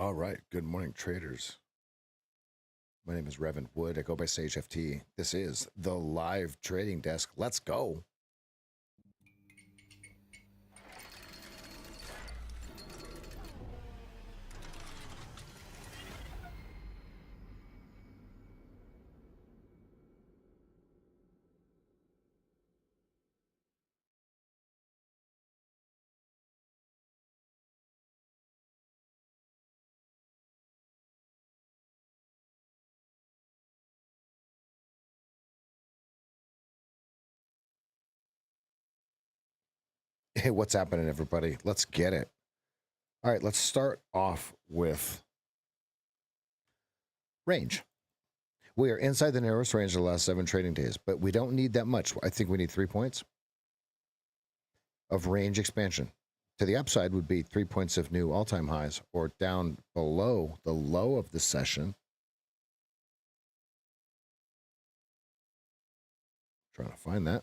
All right. Good morning, traders. My name is Reverend Wood. I go by SageFT. This is the live trading desk. Let's go. Hey, what's happening, everybody? Let's get it. All right, let's start off with range. We are inside the narrowest range of the last 7 trading days, but we don't need that much. I think we need 3 points of range expansion. To the upside would be 3 points of new all-time highs, or down below the low of the session. Trying to find that.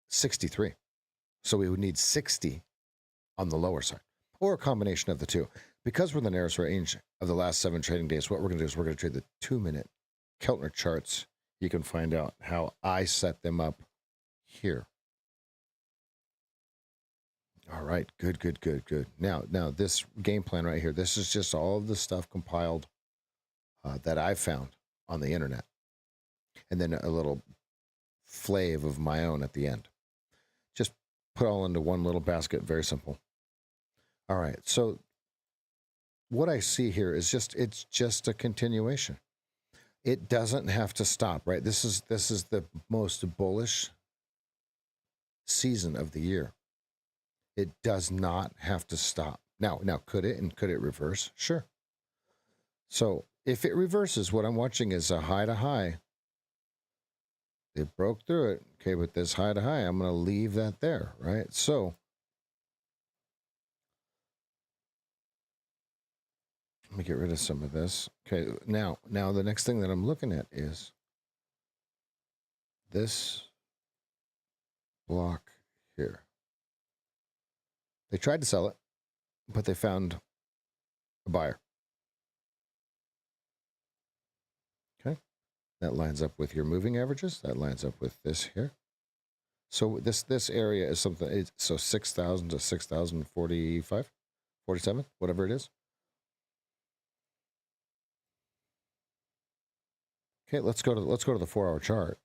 63. So we would need 60 on the lower side, or a combination of the two. Because we're in the narrowest range of the last 7 trading days, what we're going to do is we're going to trade the 2-minute Keltner charts. You can find out how I set them up here. All right, good. Now this game plan right here, this is just all of the stuff compiled that I found on the internet, and then a little flave of my own at the end. Just put all into one little basket, very simple. All right, so what I see here is it's just a continuation. It doesn't have to stop, right? This is the most bullish season of the year. It does not have to stop. Now could it reverse? Sure. So if it reverses, what I'm watching is a high to high. It broke through it. Okay, with this high to high, I'm going to leave that there, right? So let me get rid of some of this. Okay, now the next thing that I'm looking at is this block here. They tried to sell it, but they found a buyer. Okay, that lines up with your moving averages. That lines up with this here. So this area is something. So 6,000 to 6,045, 47, whatever it is. Okay, let's go to the 4-hour chart.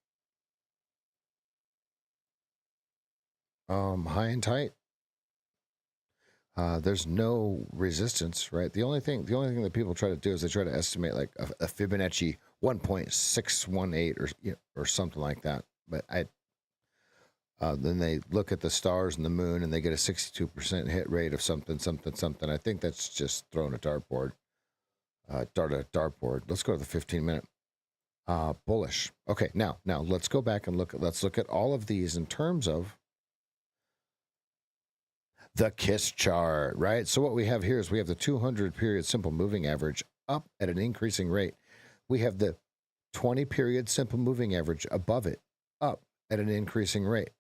High and tight. There's no resistance, right? The only thing that people try to do is they try to estimate like a Fibonacci 1.618 or something like that. But then they look at the stars and the moon and they get a 62% hit rate of something. I think that's just throwing a dartboard. Dartboard. Let's go to the 15-minute. Bullish. Okay, now let's go back and let's look at all of these in terms of the KISS chart, right? So what we have here is we have the 200-period simple moving average up at an increasing rate. We have the 20-period simple moving average above it, up at an increasing rate.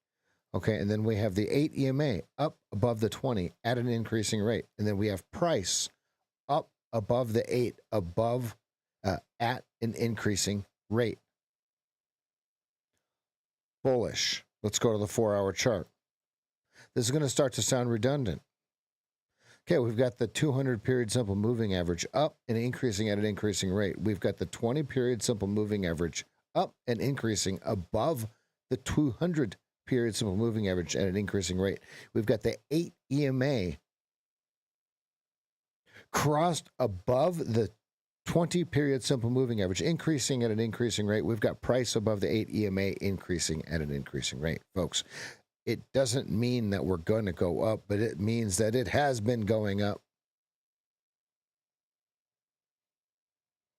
Okay, and then we have the 8 EMA up above the 20 at an increasing rate. And then we have price up above the 8 above at an increasing rate. Bullish. Let's go to the 4-hour chart. This is going to start to sound redundant. Okay, we've got the 200-period simple moving average up and increasing at an increasing rate. We've got the 20-period simple moving average up and increasing above the 200-period simple moving average at an increasing rate. We've got the 8 EMA crossed above the 20-period simple moving average, increasing at an increasing rate. We've got price above the 8 EMA increasing at an increasing rate, folks. It doesn't mean that we're going to go up, but it means that it has been going up.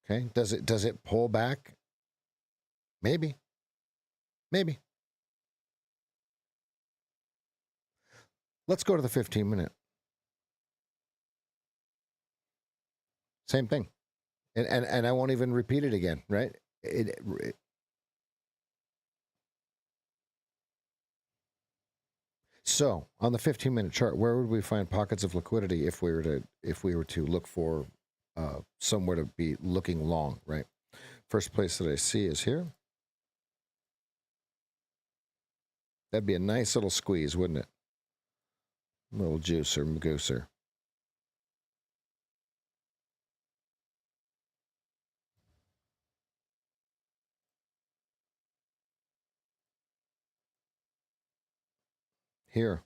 Okay, does it pull back? Maybe. Let's go to the 15-minute. Same thing. And I won't even repeat it again, right? So on the 15-minute chart, where would we find pockets of liquidity if we were to look for somewhere to be looking long, right? First place that I see is here. That'd be a nice little squeeze, wouldn't it? A little juicer, magooser. Here.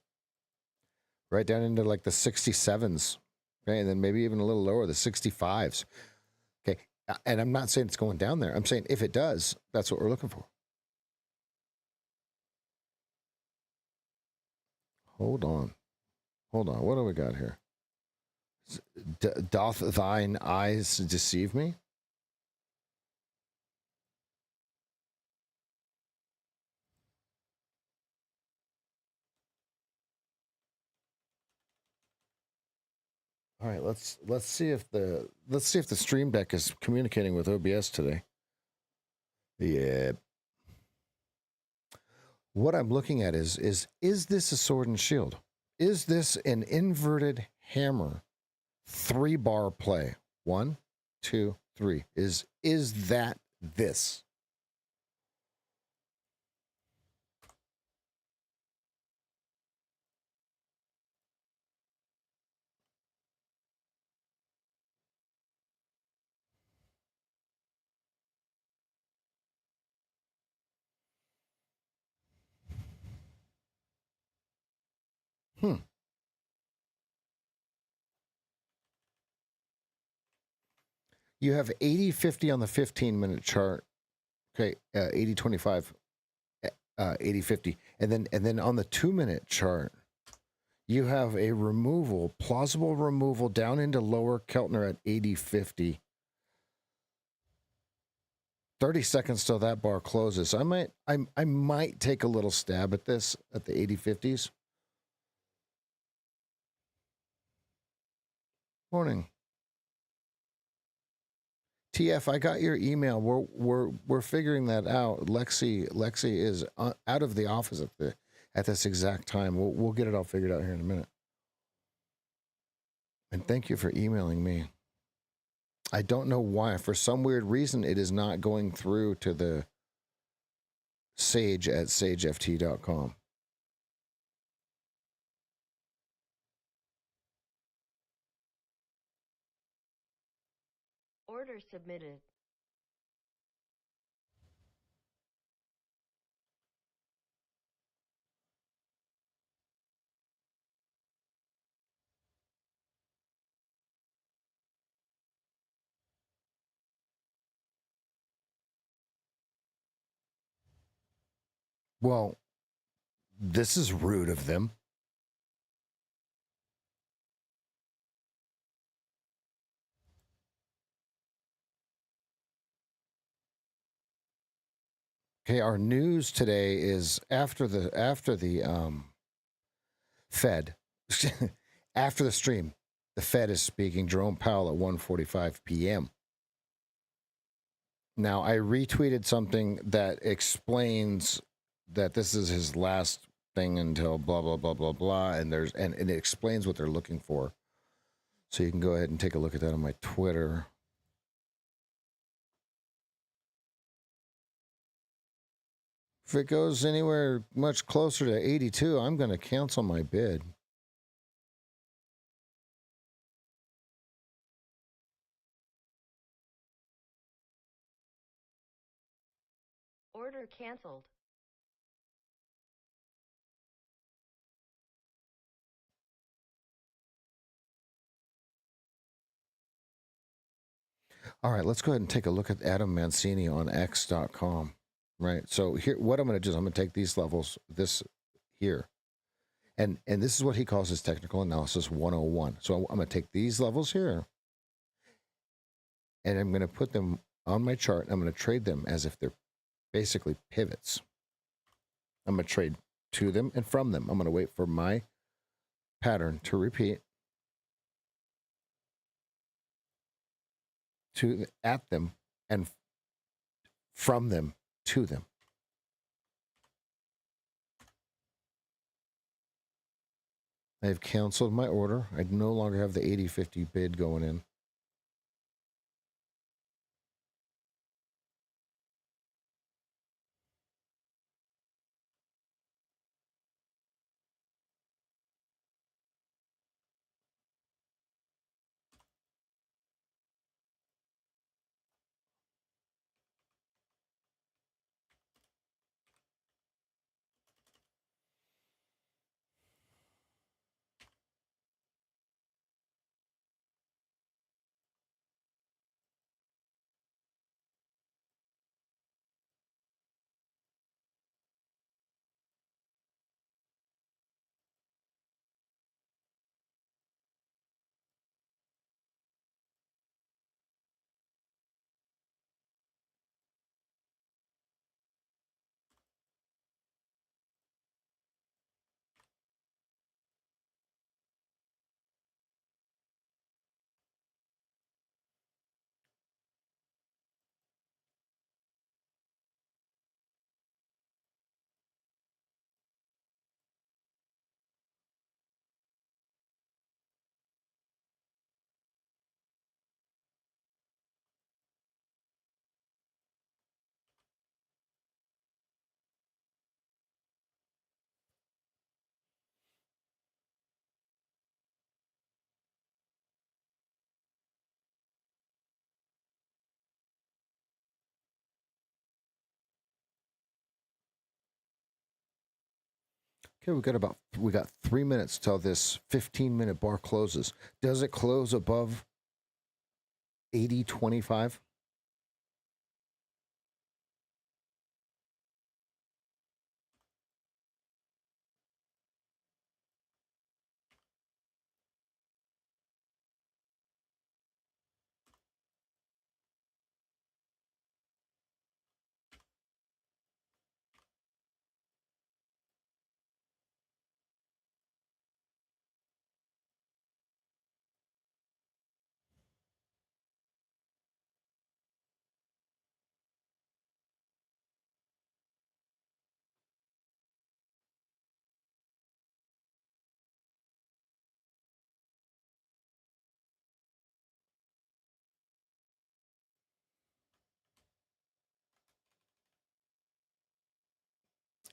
Right down into like the 67s. Okay, and then maybe even a little lower, the 65s. Okay, and I'm not saying it's going down there. I'm saying if it does, that's what we're looking for. Hold on. Hold on. What do we got here? Doth thine eyes deceive me? All right, let's see if the stream deck is communicating with OBS today. Yeah. What I'm looking at is this a sword and shield? Is this an inverted hammer 3-bar play? 1, 2, 3. Is that this? You have 80-50 on the 15-minute chart. Okay, 80-25, 80-50, and then on the 2-minute chart, you have a removal, plausible removal down into lower Keltner at 80-50. 30 seconds till that bar closes. I might take a little stab at this at the 80-50s. Morning. TF, I got your email. We're figuring that out. Lexi is out of the office at this exact time. We'll get it all figured out here in a minute. And thank you for emailing me. I don't know why. For some weird reason, it is not going through to the Sage at SageFT.com. Order submitted. Well, this is rude of them. Okay, our news today is after the Fed, after the stream, the Fed is speaking. Jerome Powell at 1:45 p.m. Now, I retweeted something that explains that this is his last thing until blah blah blah blah blah, and it explains what they're looking for. So you can go ahead and take a look at that on my Twitter. If it goes anywhere much closer to 82, I'm going to cancel my bid. Order canceled. All right, let's go ahead and take a look at Adam Mancini on X.com. Right. So here, what I'm going to do is I'm going to take these levels, this here, and this is what he calls his technical analysis 101. So I'm going to take these levels here, and I'm going to put them on my chart. And I'm going to trade them as if they're basically pivots. I'm going to trade to them and from them. I'm going to wait for my pattern to repeat, to at them, and from them to them. I have canceled my order. I no longer have the 80-50 bid going in. Okay, we got 3 minutes till this 15-minute bar closes. Does it close above 80.25?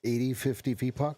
$80.50 VPOC?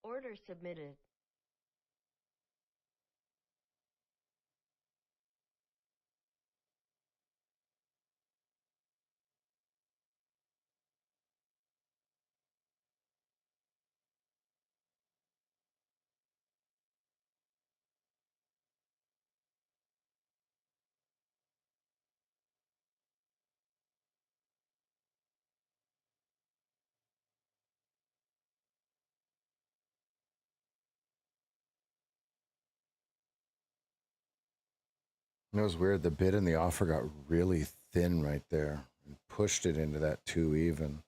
Order submitted. It was weird. The bid and the offer got really thin right there and pushed it into that 2 even.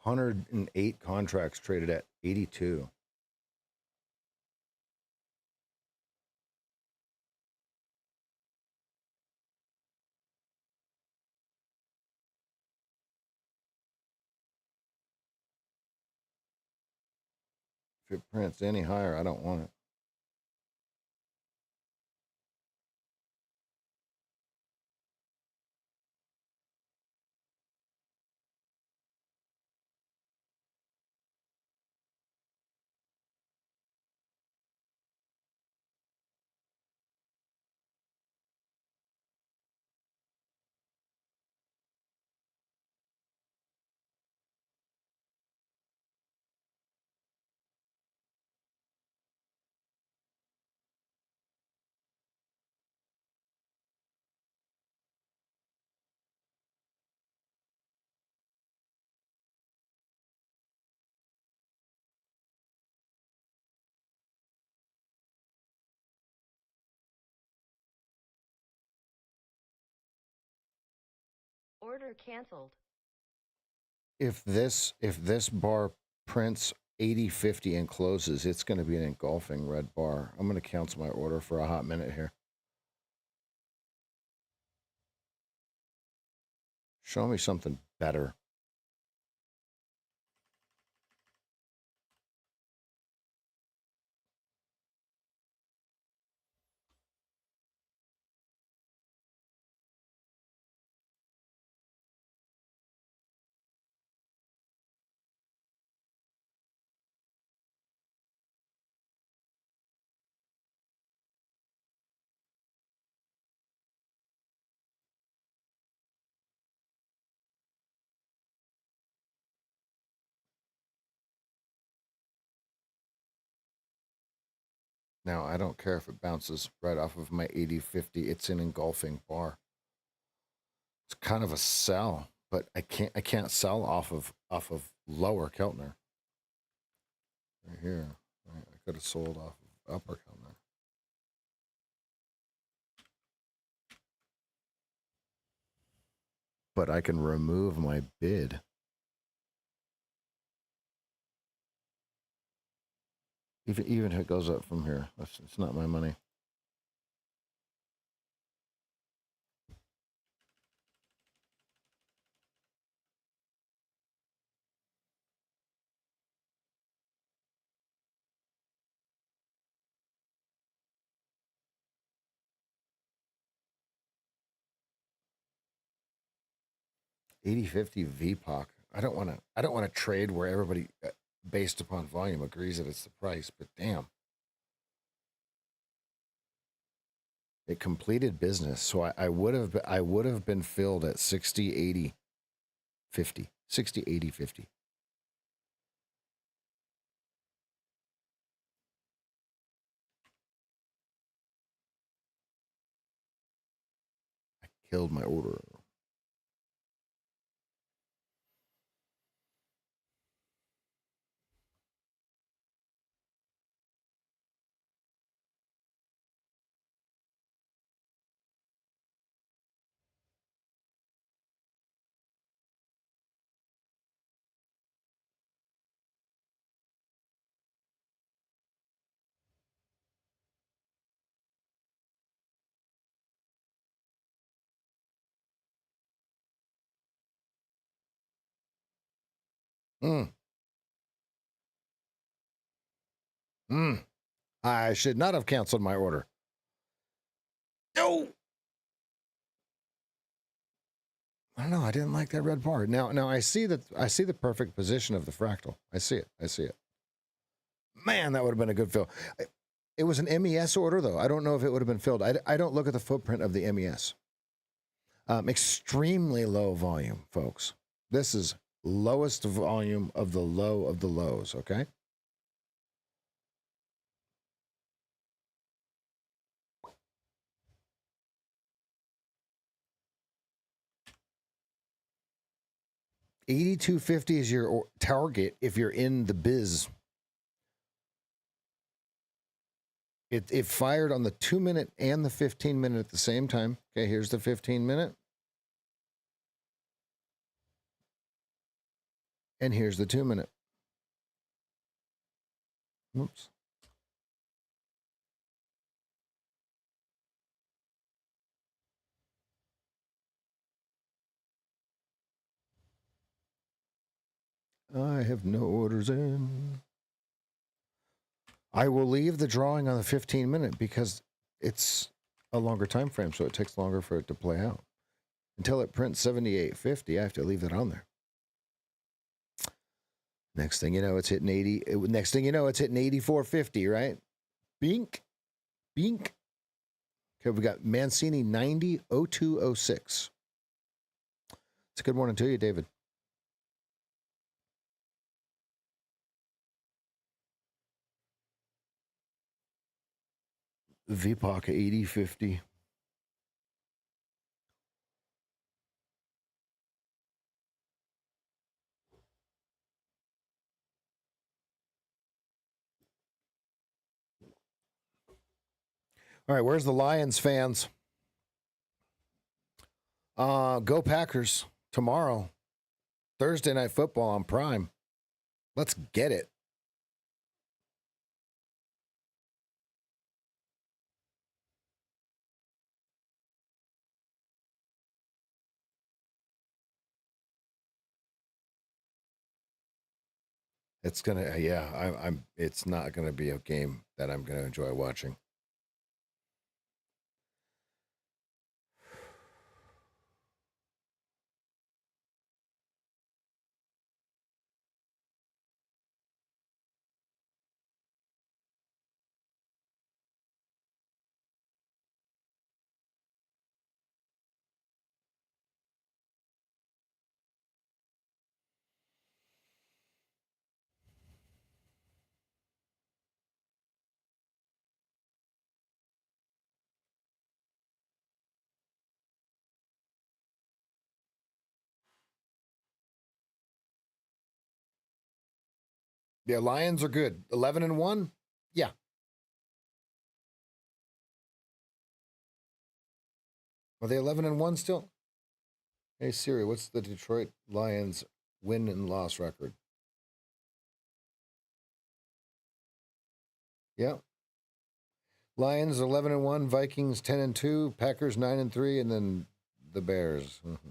$108 contracts traded at 82. If it prints any higher, I don't want it. Order canceled. If this bar prints 80.50 and closes, it's going to be an engulfing red bar. I'm going to cancel my order for a hot minute here. Show me something better. Now, I don't care if it bounces right off of my 80.50. It's an engulfing bar. It's kind of a sell, but I can't sell off of lower Keltner. Right here. Right, I could have sold off of upper Keltner. But I can remove my bid. Even if it goes up from here, it's not my money. $80.50 VPOC. I don't want to trade where everybody based upon volume agrees that it's the price, but damn. It completed business. So I would have been filled at 60, 80, 50. 60, 80, 50. I killed my order. I should not have canceled my order. No. I don't know. I didn't like that red bar. Now I see the perfect position of the fractal. I see it. Man, that would have been a good fill. It was an MES order though. I don't know if it would have been filled. I don't look at the footprint of the MES. Extremely low volume, folks. This is lowest volume of the low of the lows. Okay. 82.50 is your target if you're in the biz. It fired on the 2-minute and the 15-minute at the same time. Okay, here's the 15-minute. And here's the 2-minute. Oops. I have no orders in. I will leave the drawing on the 15-minute because it's a longer time frame, so it takes longer for it to play out. Until it prints 78.50, I have to leave that on there. Next thing you know, it's hitting 80. Next thing you know, it's hitting 84.50, right? Bink. Bink. Okay, we got Mancini 90.0206. It's a good morning to you, David. VPOC 80.50. All right, where's the Lions fans? Go Packers tomorrow. Thursday Night Football on Prime. Let's get it. It's gonna, yeah. I'm. It's not gonna be a game that I'm gonna enjoy watching. Yeah, Lions are good. 11-1. Yeah. Are they 11-1 still? Hey Siri, what's the Detroit Lions win and loss record? Yeah. Lions 11-1, Vikings 10-2, Packers 9-3, and then the Bears. Mm-hmm.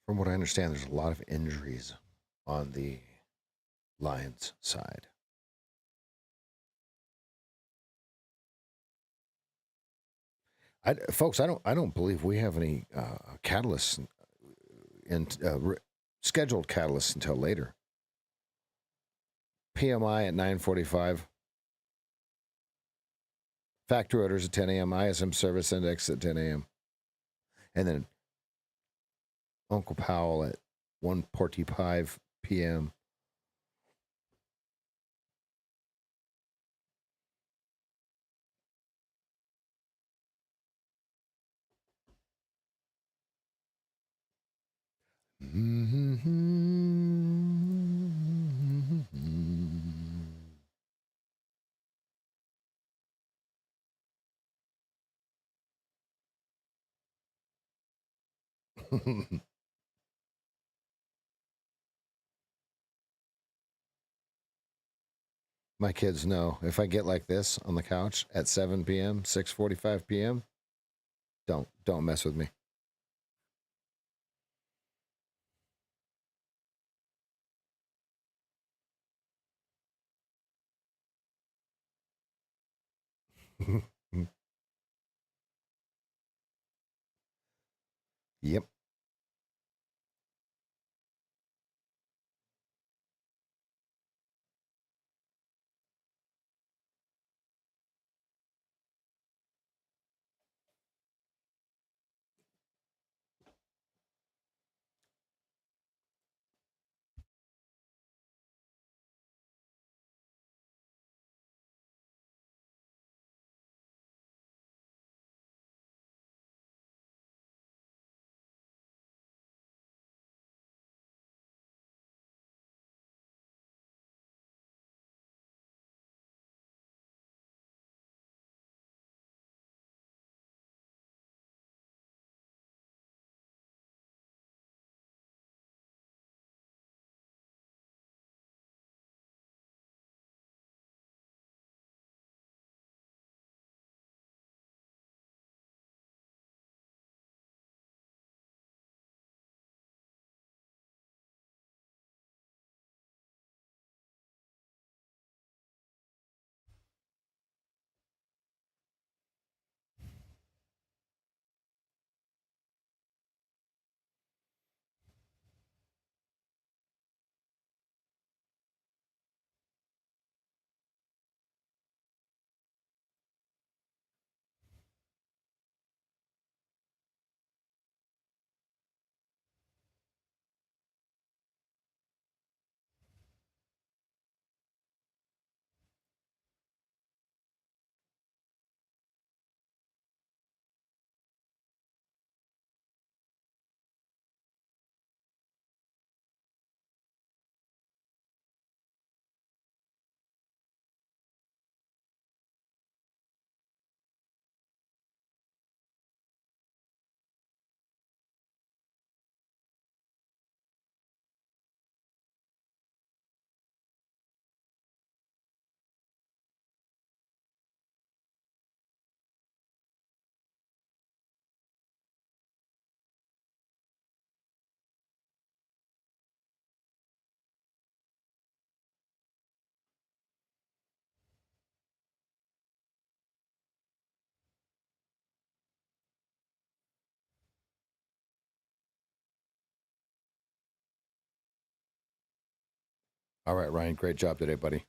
From what I understand, there's a lot of injuries on the Lions side. Folks, I don't believe we have any catalysts and scheduled catalysts until later. PMI at 9:45. Factory orders at 10 a.m. ISM service index at 10 a.m. And then Uncle Powell at 1:45 p.m. My kids know if I get like this on the couch at 7 p.m., 6:45 p.m., don't mess with me. Yep. All right, Ryan, great job today, buddy.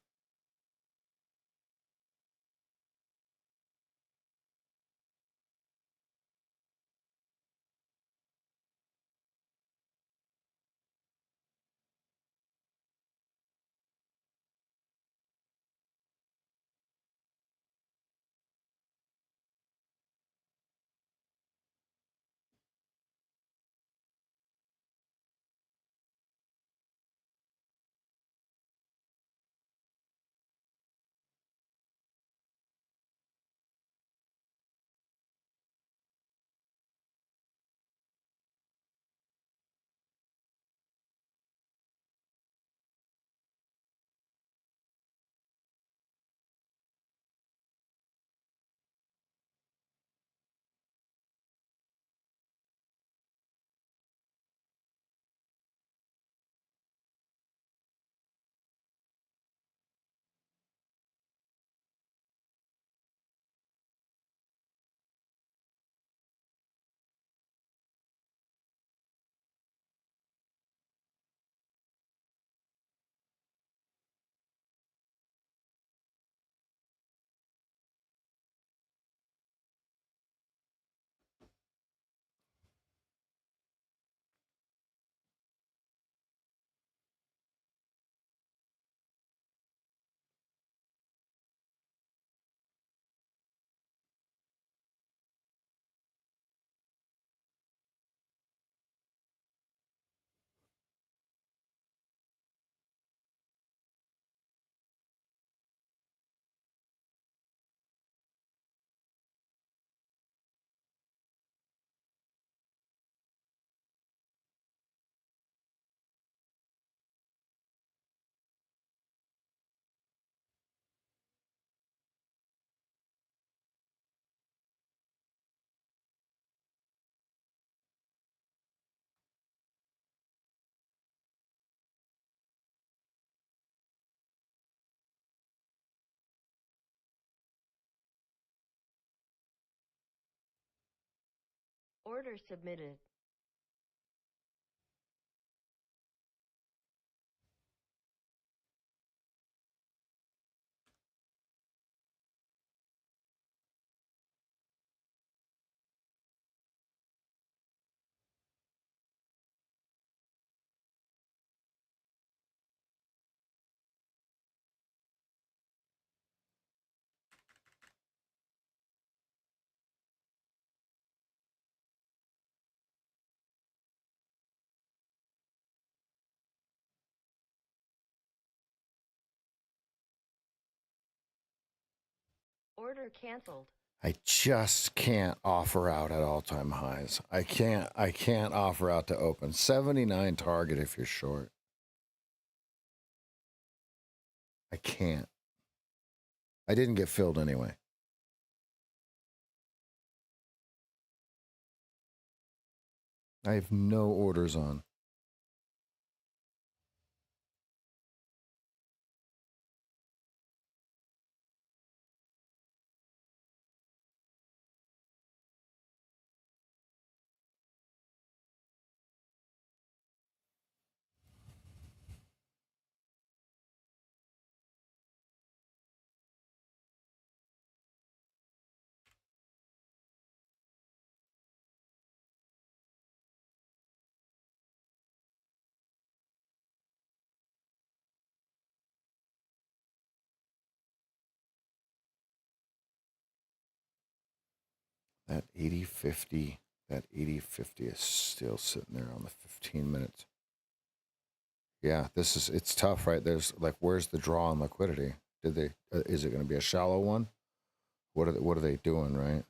Order submitted. Order canceled. I just can't offer out at all-time highs. I can't offer out to open. 79 target if you're short. I can't. I didn't get filled anyway. I have no orders on. That 80-50, that 80-50 is still sitting there on the 15 minutes. Yeah, it's tough, right? There's like, where's the draw on liquidity? Is it going to be a shallow one? What are they doing, right?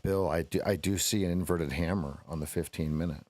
Bill, I do see an inverted hammer on the 15 minute.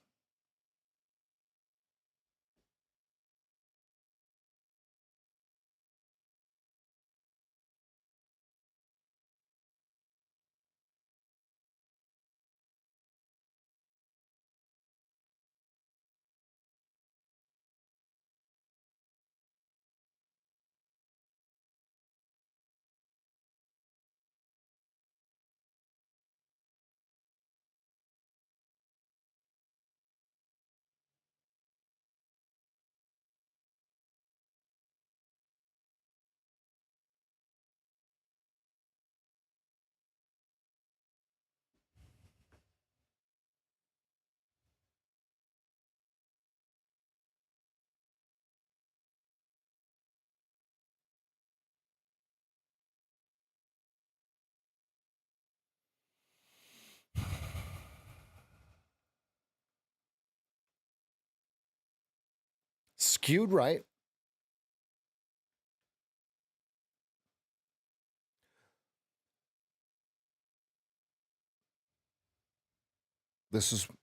Skewed right.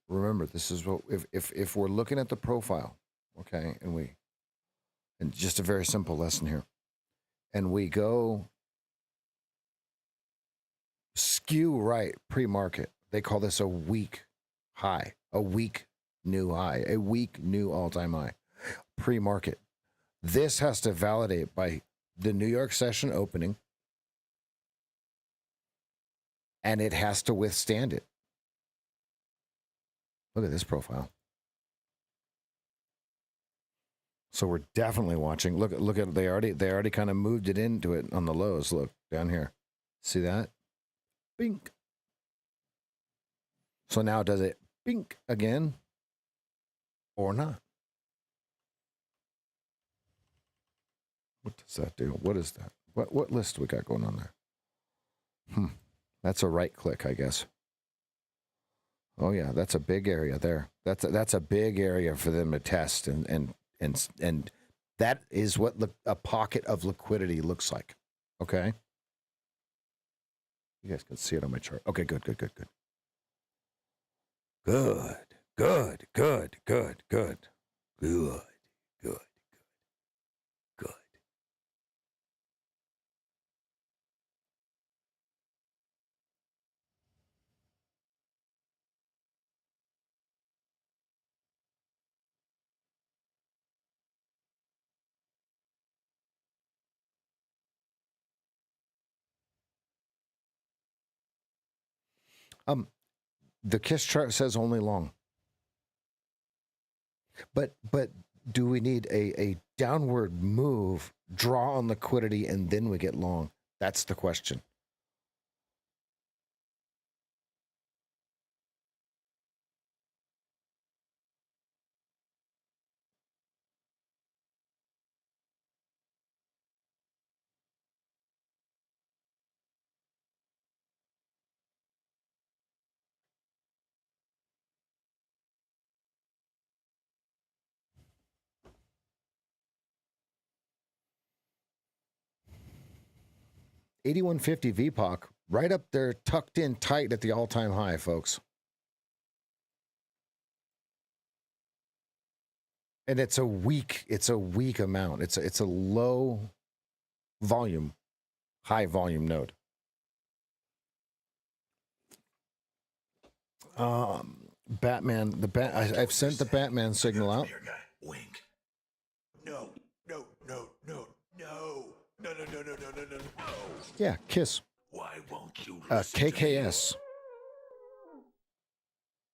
Remember, this is what, if we're looking at the profile, okay, and just a very simple lesson here, and we go skew right pre-market, they call this a weak high, a weak new high, a weak new all-time high pre-market. This has to validate by the New York session opening, and it has to withstand it. Look at this profile. So we're definitely watching. Look at they already kind of moved it into it on the lows. Look down here. See that? Bink. So now does it bink again or not? What does that do? What is that? What list we got going on there? That's a right click, I guess. Oh yeah, that's a big area there. That's a big area for them to test, and that is what a pocket of liquidity looks like. Okay, you guys can see it on my chart. Okay, good. The KISS chart says only long. But do we need a downward move, draw on liquidity, and then we get long? That's the question. $81.50 VPOC, right up there, tucked in tight at the all-time high, folks. And it's a weak amount. It's a low volume, high volume node. Batman, I've sent the Batman signal out. Wink. No. Yeah, KISS. Why won't you KKS.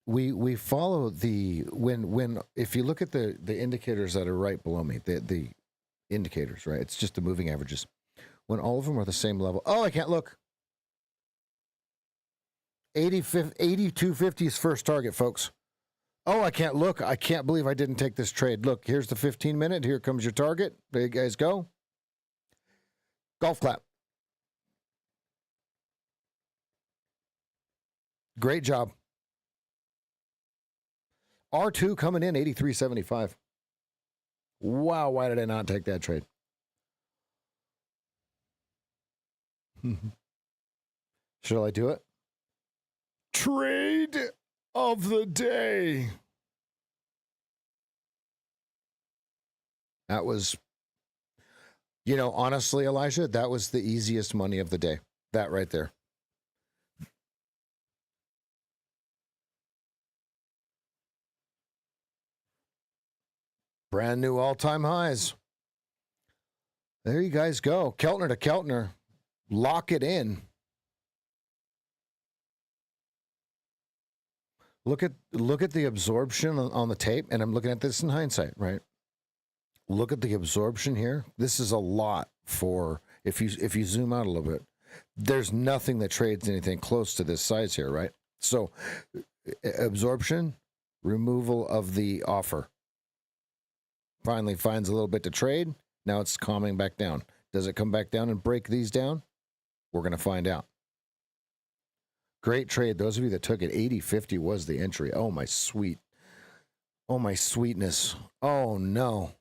We follow the when if you look at the indicators that are right below me, the indicators, right? It's just the moving averages. When all of them are the same level. Oh, I can't look. 82.50 is first target, folks. Oh, I can't look. I can't believe I didn't take this trade. Look, here's the 15-minute. Here comes your target. There you guys go. Golf clap. Great job. R2 coming in 83.75. Wow, why did I not take that trade? Shall I do it? Trade of the day. That was, honestly, Elijah, that was the easiest money of the day. That right there. Brand new all-time highs. There you guys go. Keltner to Keltner. Lock it in. Look at the absorption on the tape, and I'm looking at this in hindsight, right? Look at the absorption here. This is a lot for if you zoom out a little bit. There's nothing that trades anything close to this size here, right? So absorption, removal of the offer. Finally finds a little bit to trade. Now it's calming back down. Does it come back down and break these down? We're going to find out. Great trade. Those of you that took it, 80.50 was the entry. Oh, my sweet. Oh, my sweetness. Oh, no.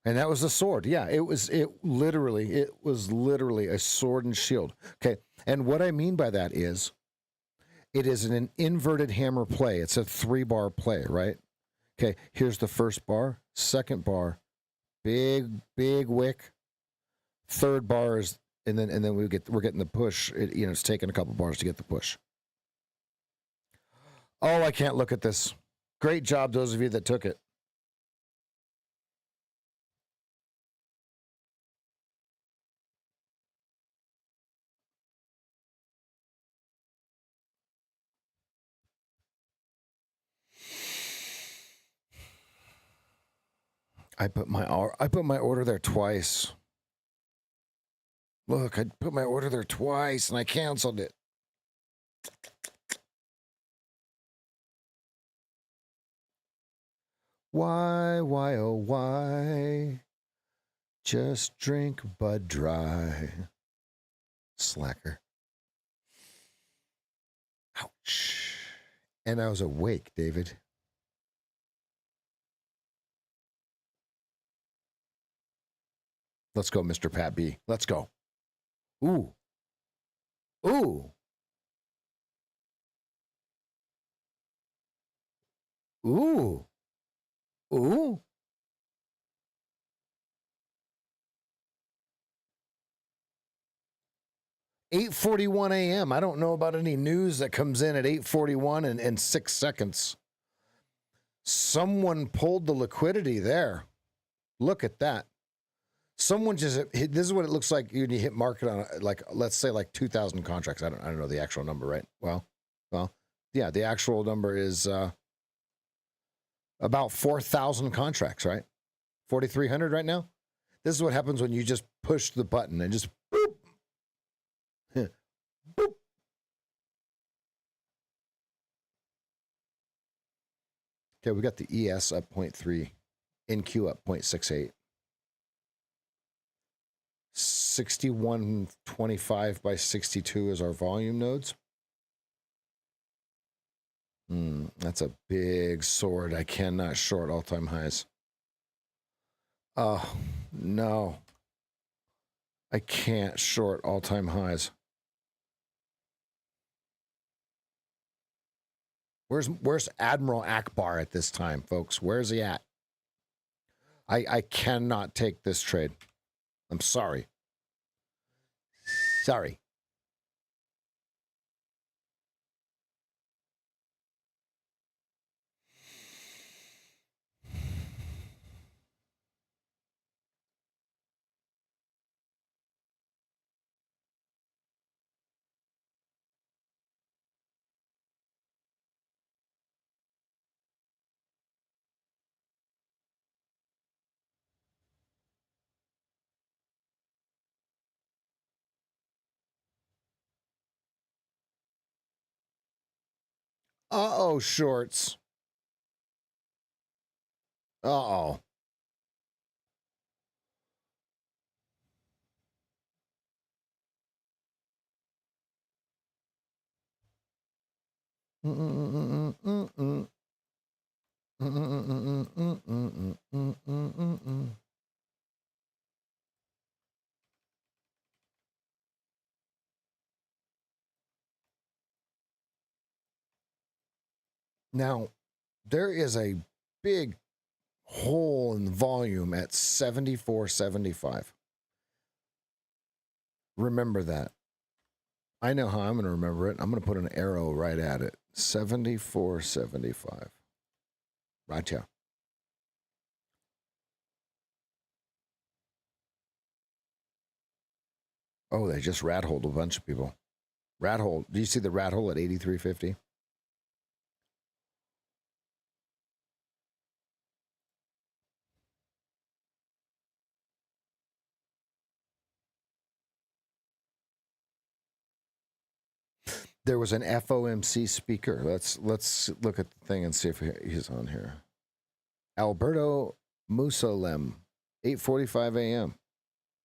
And that was a sword. Yeah, it was literally a sword and shield. Okay. And what I mean by that is it is an inverted hammer play. It's a 3-bar play, right? Okay. Here's the first bar, second bar, big wick. Third bar is, and then we're getting the push. It's taking a couple bars to get the push. Oh, I can't look at this. Great job, those of you that took it. I put my order there twice. Look, I put my order there twice and I canceled it. Why, oh, why? Just drink Bud Dry. Slacker. Ouch. And I was awake, David. Let's go, Mr. Pat B. Let's go. Ooh. Ooh. Ooh. Ooh. $8:41 a.m. I don't know about any news that comes in at 8:41 and 6 seconds. Someone pulled the liquidity there. Look at that. Someone just hit, this is what it looks like when you hit market on, like, let's say like 2,000 contracts. I don't know the actual number, right? Well, Yeah, the actual number is about 4,000 contracts, right? 4,300 right now. This is what happens when you just push the button and just boop. Boop. Okay, we got the ES up 0.3, NQ up 0.68. 6125 by 62 is our volume nodes. That's a big sword. I cannot short all-time highs. Oh, no. I can't short all-time highs. Where's Admiral Akbar at this time, folks? Where's he at? I cannot take this trade. I'm sorry. Sorry. Uh-oh, shorts. Uh-oh. Now, there is a big hole in volume at 74.75. Remember that. I know how I'm going to remember it. I'm going to put an arrow right at it. 74.75. Right here. Oh, they just rat holed a bunch of people. Rat hole. Do you see the rat hole at 83.50? There was an FOMC speaker. Let's look at the thing and see if he's on here. Alberto Musalem, 8:45 a.m.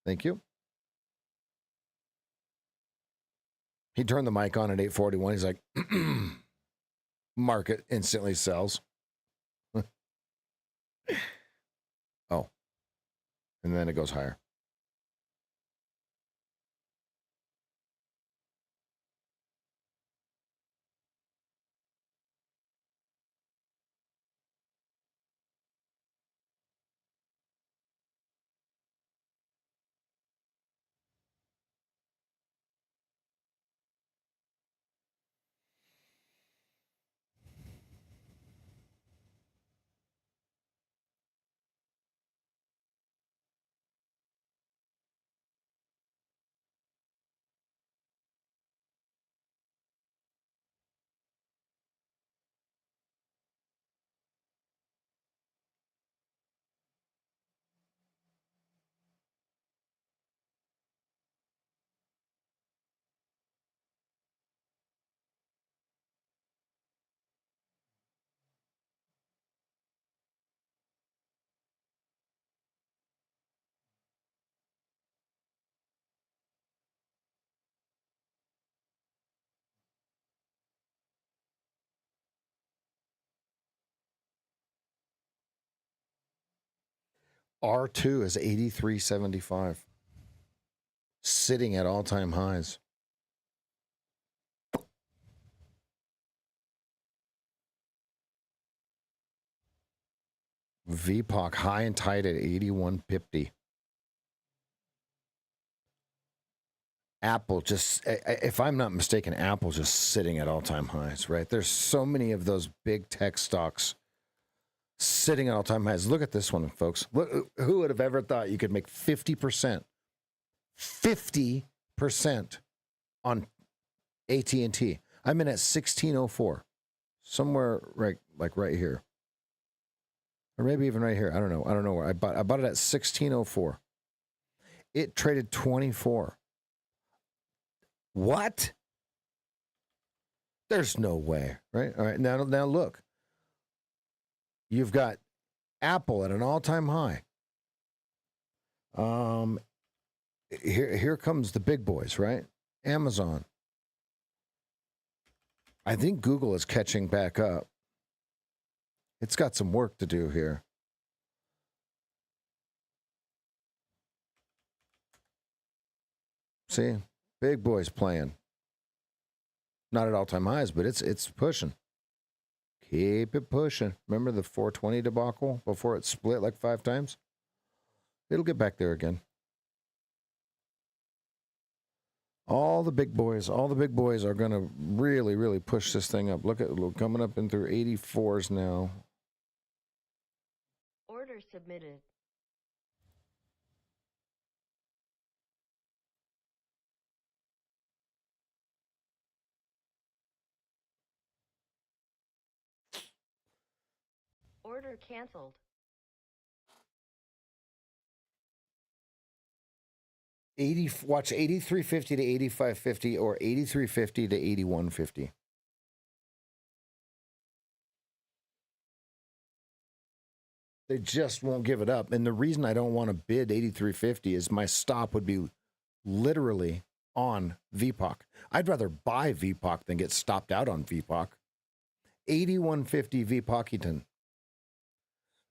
Thank you. He turned the mic on at 8:41. He's like, market instantly sells. Oh, and then it goes higher. R2 is 83.75, sitting at all-time highs. VPOC high and tight at 81.50. Apple just, if I'm not mistaken, Apple just sitting at all-time highs, right? There's so many of those big tech stocks sitting at all-time highs. Look at this one, folks. Look, who would have ever thought you could make 50% on AT&T? I'm in at 1604. somewhere right, like right here, or maybe even right here. I don't know. I don't know where I bought it at 1604. It traded 24. What? There's no way, right? All right, now look. You've got Apple at an all-time high. Here comes the big boys, right? Amazon. I think Google is catching back up. It's got some work to do here. See, big boys playing. Not at all-time highs, but it's pushing. Keep it pushing. Remember the 420 debacle before it split like 5 times? It'll get back there again. All the big boys are going to really, really push this thing up. Look at coming up in through 84s now. Order submitted. Order canceled. Watch 8350 to 8550 or 8350 to 8150. They just won't give it up. And the reason I don't want to bid 8350 is my stop would be literally on VPOC. I'd rather buy VPOC than get stopped out on VPOC. 8150 VPOCiton.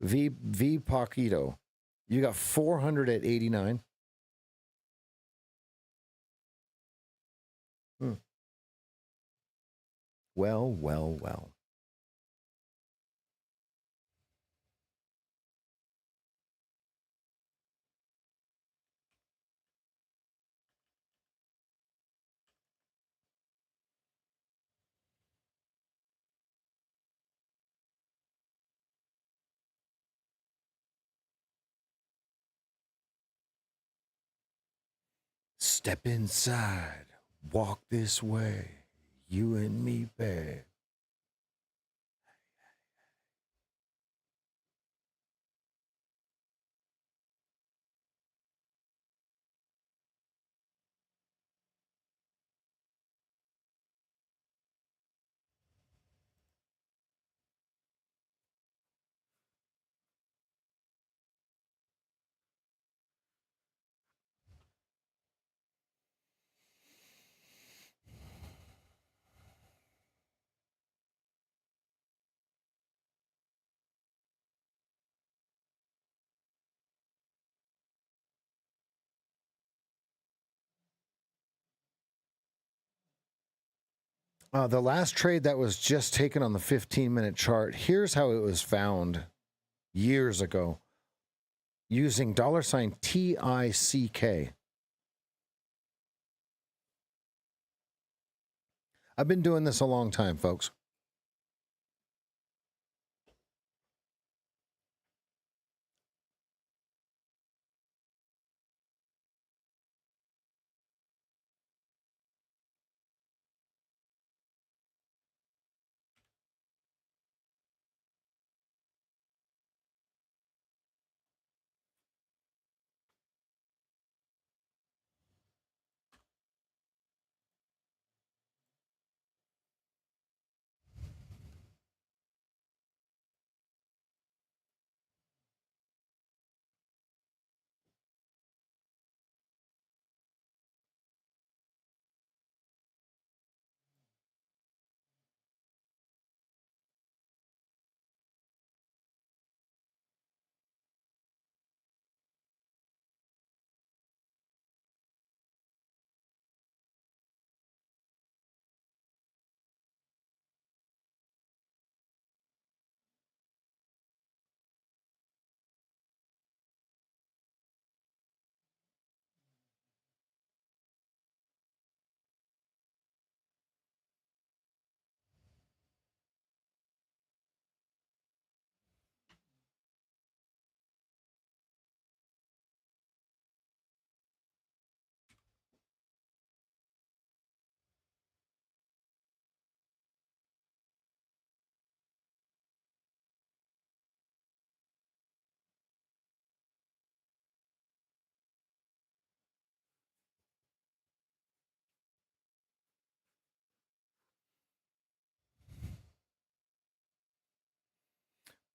VPOCito. You got 400 at 89. Well. Step inside, walk this way, you and me, babe. The last trade that was just taken on the 15-minute chart, here's how it was found years ago using $TICK. I've been doing this a long time, folks.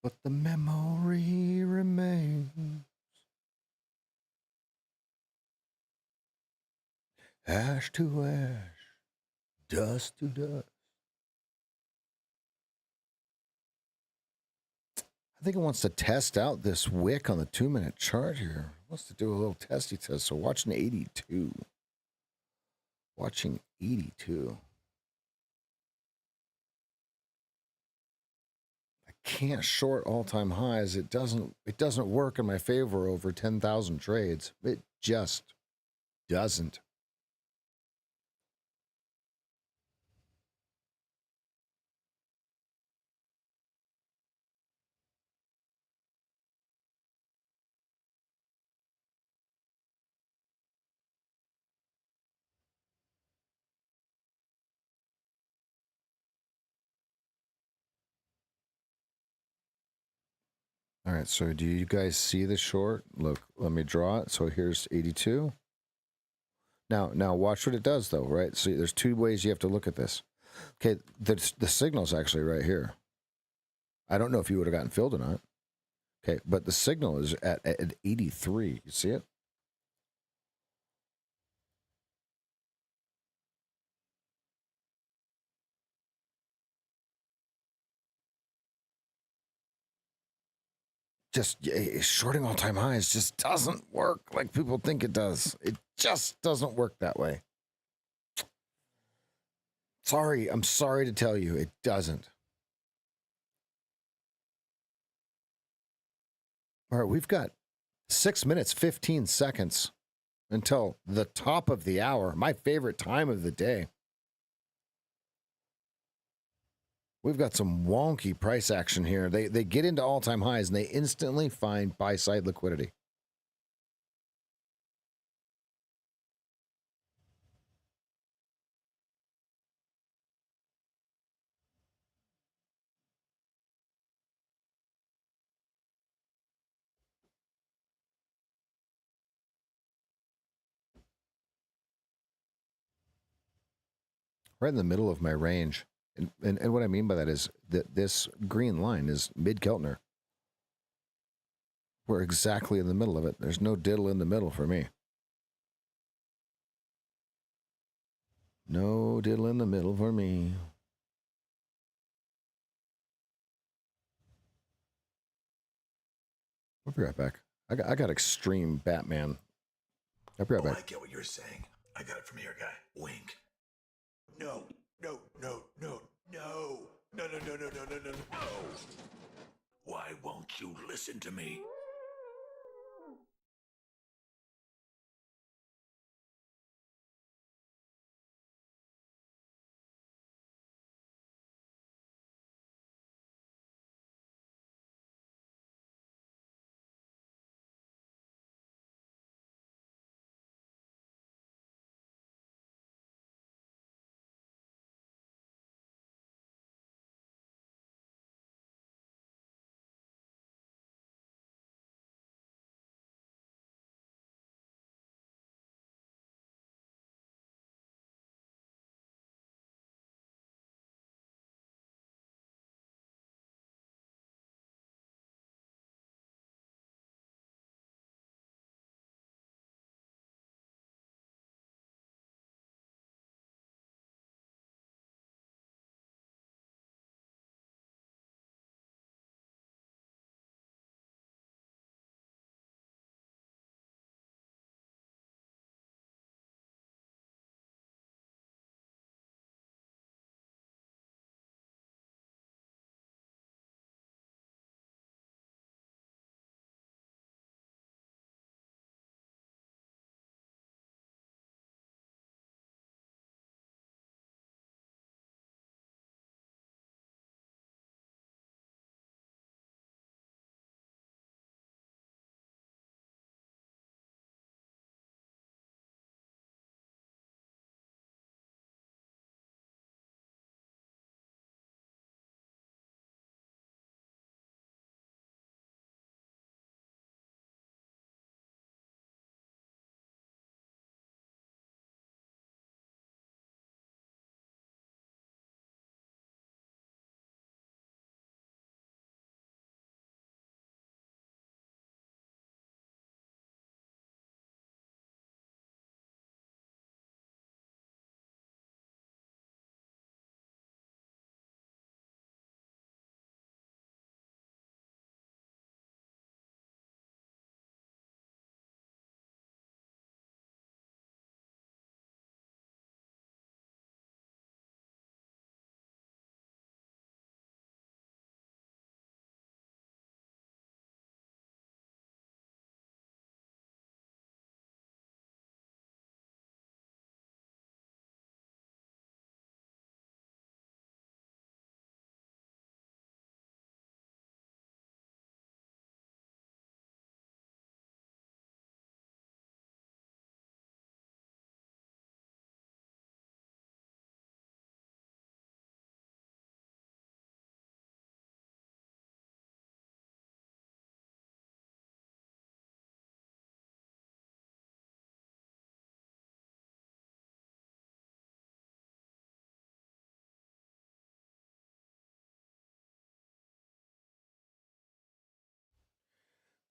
but the memory remains. Ash to ash, dust to dust. I think it wants to test out this wick on the 2-minute chart here. It wants to do a little testy test. So watching 82. Watching 82. I can't short all-time highs. It doesn't work in my favor over 10,000 trades. It just doesn't. All right, so do you guys see the short? Look, let me draw it. So here's 82. Now watch what it does, though, right? So there's two ways you have to look at this. Okay, the signal's actually right here. I don't know if you would have gotten filled or not. Okay, but the signal is at 83. You see it? Just shorting all-time highs just doesn't work like people think it does. It just doesn't work that way. Sorry, I'm sorry to tell you, it doesn't. All right, we've got 6 minutes, 15 seconds until the top of the hour, my favorite time of the day. We've got some wonky price action here. They get into all-time highs and they instantly find buy-side liquidity. Right in the middle of my range. And what I mean by that is that this green line is mid-Keltner. We're exactly in the middle of it. There's no diddle in the middle for me. No diddle in the middle for me. I'll be right back. I got extreme Batman. I'll be right back. I get what you're saying. I got it from here, guy. Wink. No, no, no, no, no, no, no, no, no, no, no, no, no. Why won't you listen to me?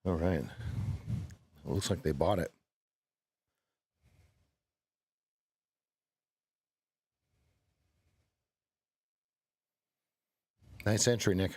All right. It looks like they bought it. Nice entry, Nick.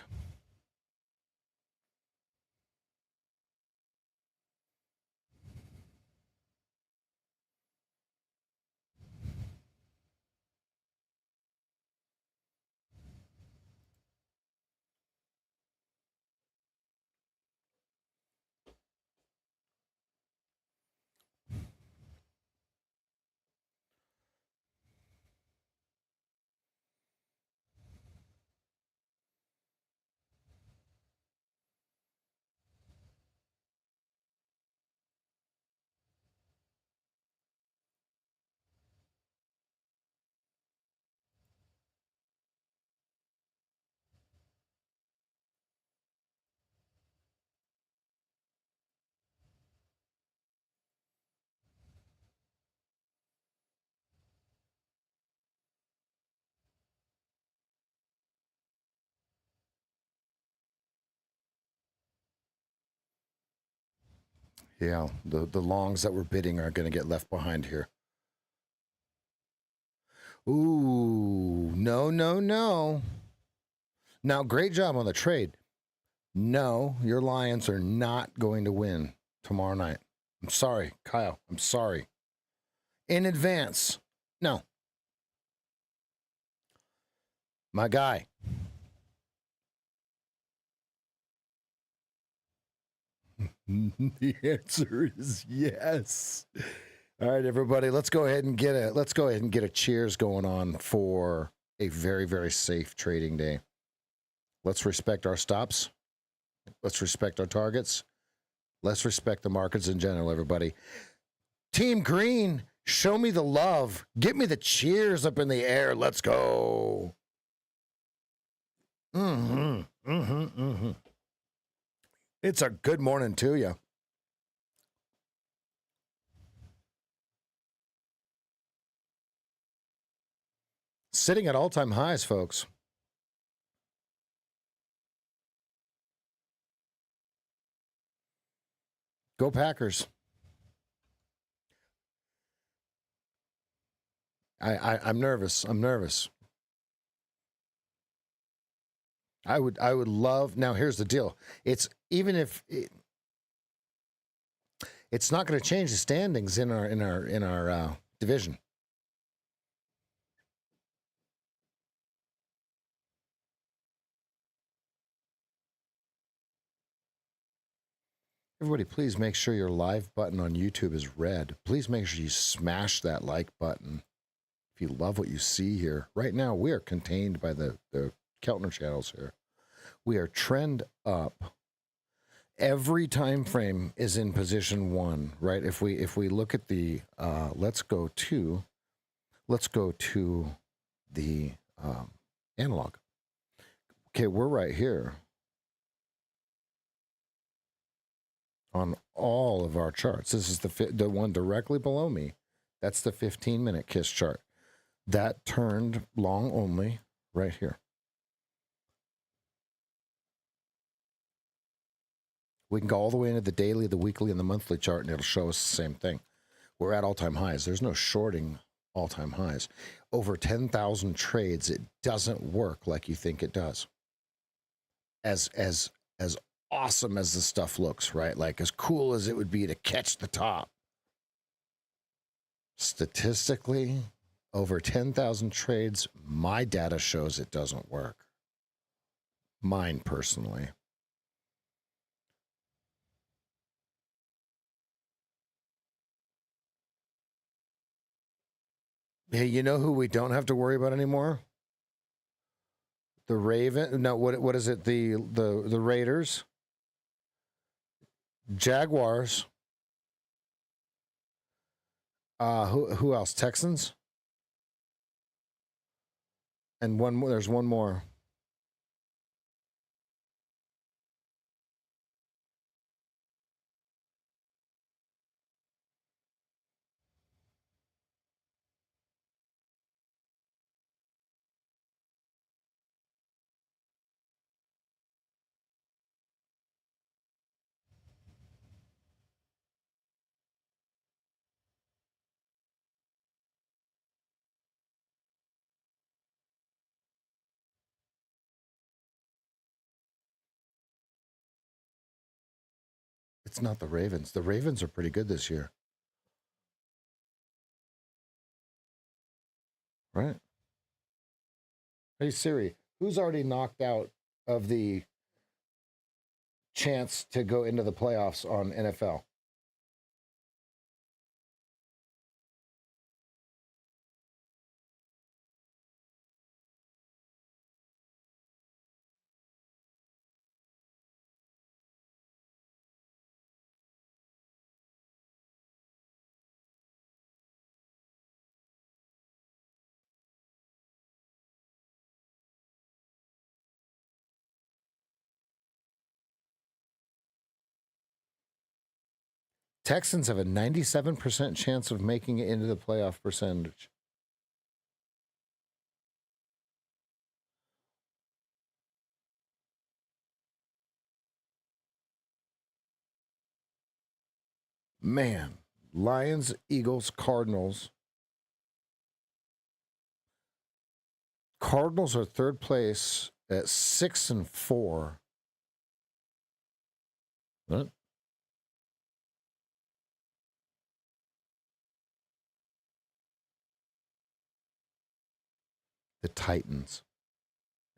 Yeah, the longs that we're bidding are going to get left behind here. Ooh, no, no, no. Now, great job on the trade. No, your Lions are not going to win tomorrow night. I'm sorry, Kyle. I'm sorry. In advance. No. My guy. The answer is yes. All right, everybody, let's go ahead and get a cheers going on for a very, very safe trading day. Let's respect our stops. Let's respect our targets. Let's respect the markets in general, everybody. Team Green, show me the love. Get me the cheers up in the air. Let's go. It's a good morning to you. Sitting at all-time highs, folks. Go Packers. I'm nervous. I'm nervous. I would love. Now, here's the deal. It's even if it's not going to change the standings in our division. Everybody, please make sure your live button on YouTube is red. Please make sure you smash that like button if you love what you see here. Right now, we are contained by the Keltner channels here. We are trend up. Every time frame is in position one, right? If we look at the let's go to the analog. Okay, we're right here on all of our charts. This is the one directly below me. That's the 15-minute KISS chart. That turned long only right here. We can go all the way into the daily, the weekly, and the monthly chart, and it'll show us the same thing. We're at all-time highs. There's no shorting all-time highs. Over 10,000 trades, it doesn't work like you think it does. As awesome as the stuff looks, right? Like as cool as it would be to catch the top. Statistically, over 10,000 trades, my data shows it doesn't work. Mine personally. Hey, you know who we don't have to worry about anymore? The Raven. No, what is it? The Raiders, Jaguars. Who else? Texans. And one more. There's one more. It's not the Ravens. The Ravens are pretty good this year. Right? Hey, Siri, who's already knocked out of the chance to go into the playoffs on NFL? Texans have a 97% chance of making it into the playoff percentage. Man, Lions, Eagles, Cardinals. Cardinals are third place at 6-4. What? The Titans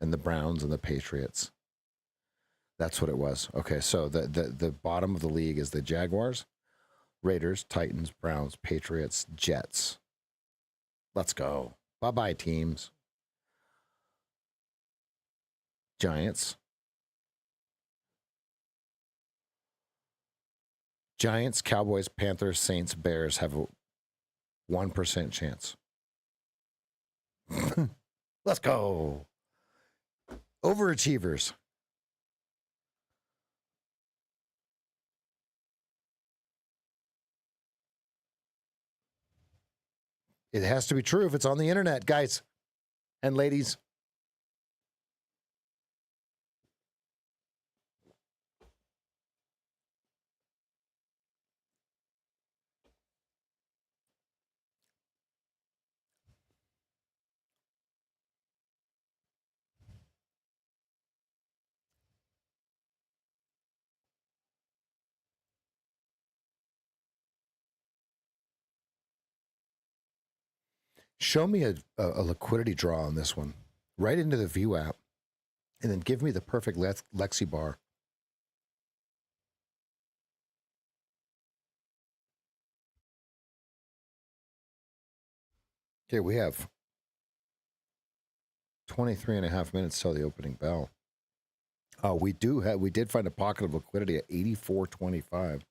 and the Browns and the Patriots. That's what it was. Okay, so the bottom of the league is the Jaguars, Raiders, Titans, Browns, Patriots, Jets. Let's go. Bye-bye, teams. Giants. Giants, Cowboys, Panthers, Saints, Bears have a 1% chance. Let's go. Overachievers. It has to be true if it's on the internet, guys and ladies. Show me a liquidity draw on this one. Right into the View app, and then give me the perfect Lexi bar. Okay, we have 23 and a half minutes till the opening bell. We did find a pocket of liquidity at 84.25.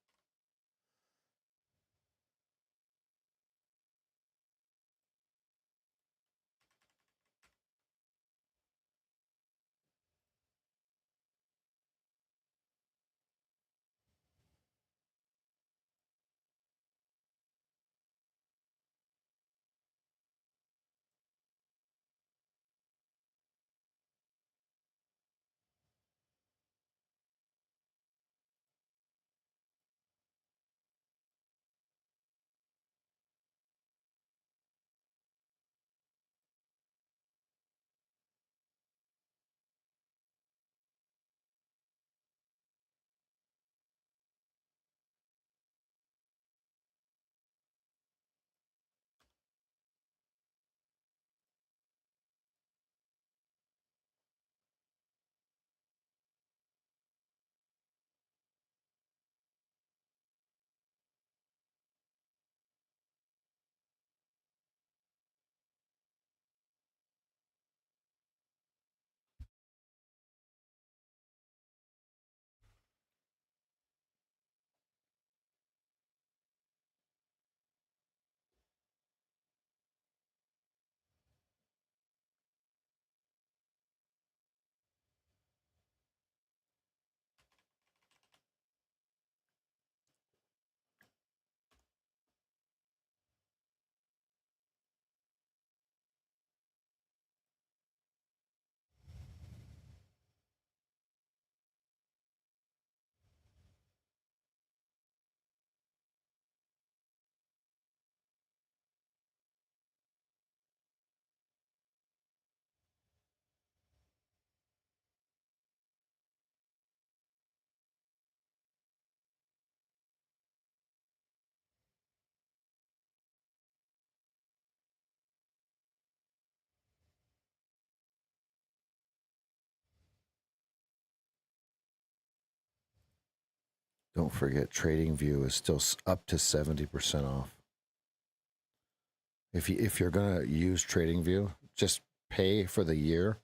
Don't forget, TradingView is still up to 70% off. If you're gonna use TradingView, just pay for the year,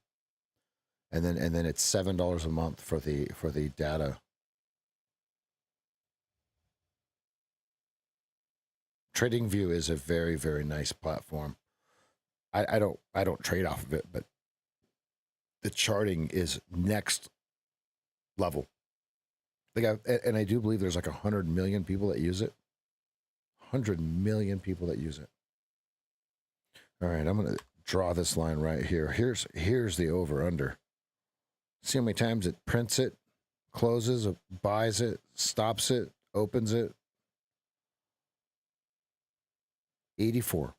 and then it's $7 a month for the data. TradingView is a very, very nice platform. I don't trade off of it, but the charting is next level. And I do believe there's like 100 million people that use it. 100 million people that use it. All right, I'm gonna draw this line right here. Here's the over under. See how many times it prints it, closes, buys it, stops it, opens it. 84.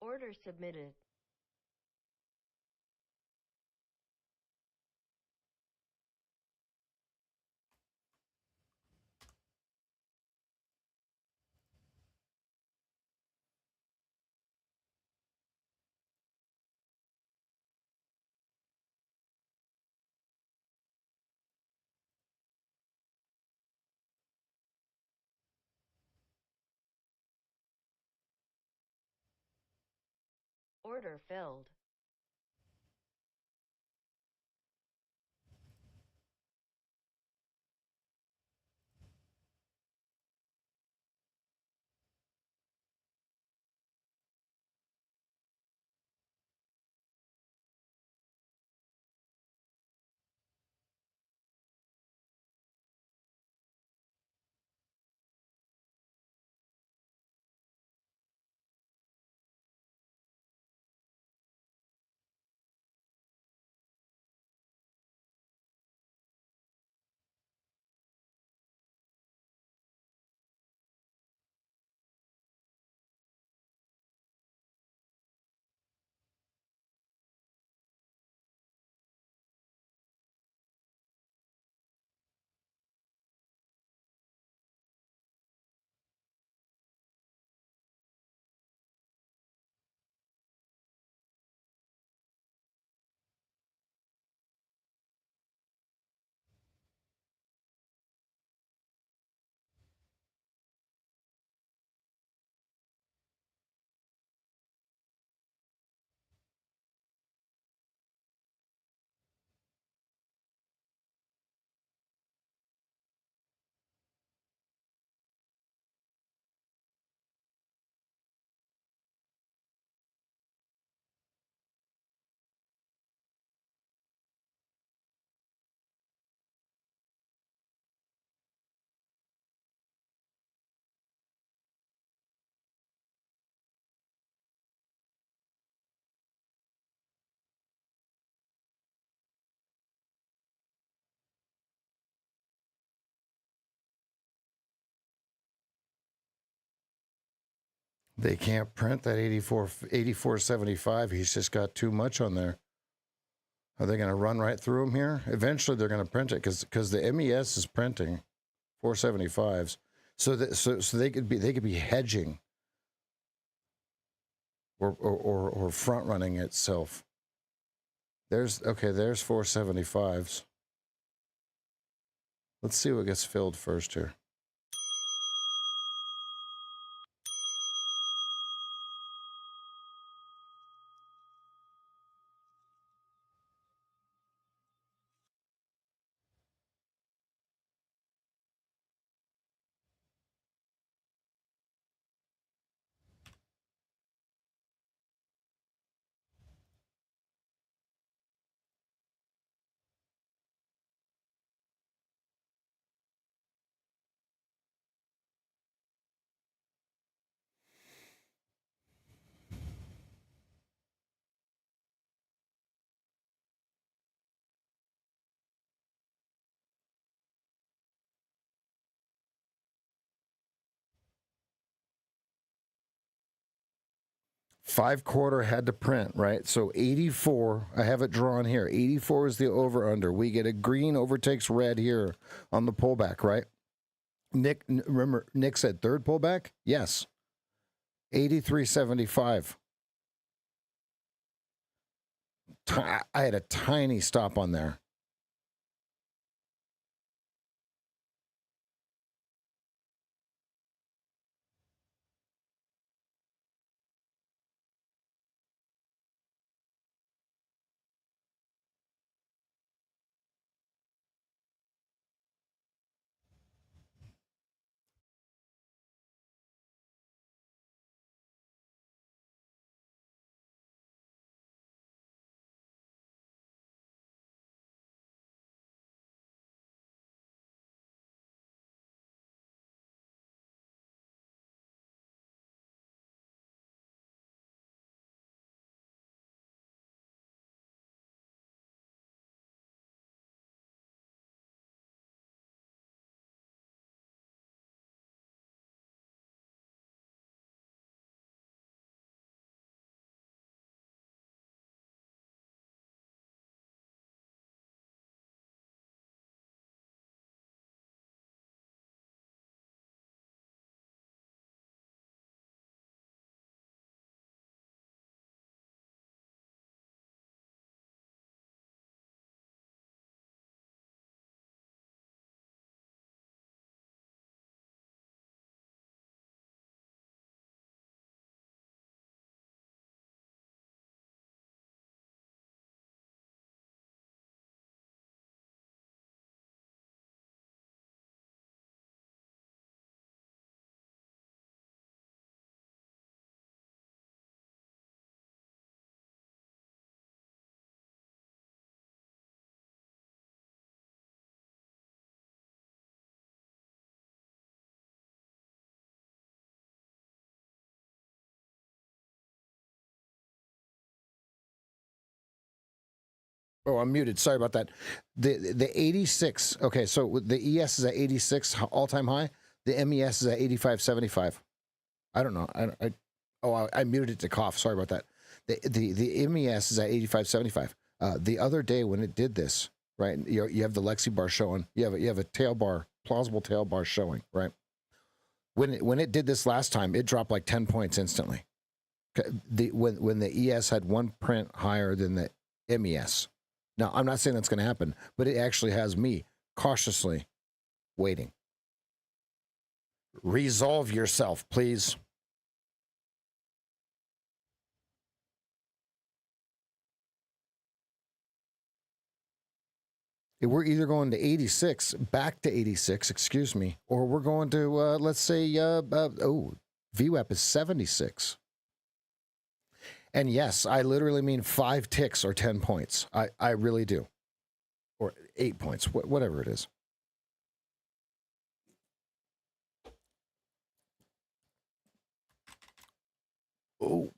Order submitted. Order filled. They can't print that 84.75. He's just got too much on there. Are they going to run right through them here? Eventually, they're going to print it because the MES is printing 475s. So they could be hedging or front running itself. There's 475s. Let's see what gets filled first here. 5/4 had to print, right? So 84, I have it drawn here. 84 is the over under. We get a green overtakes red here on the pullback, right? Remember, Nick said third pullback? Yes. 83.75. I had a tiny stop on there. Oh, I'm muted. Sorry about that. The 86. Okay, so the ES is at 86 all-time high. The MES is at 85.75. I don't know. I muted it to cough. Sorry about that. The MES is at 85.75. The other day when it did this, right? You have the Lexi bar showing. You have a tail bar, plausible tail bar showing, right? When it did this last time, it dropped like 10 points instantly. When the ES had one print higher than the MES. Now, I'm not saying that's going to happen, but it actually has me cautiously waiting. Resolve yourself, please. We're either going to 86, back to 86, excuse me, or we're going to, let's say, VWAP is 76. And yes, I literally mean 5 ticks or 10 points. I really do. Or 8 points, whatever it is. Oh.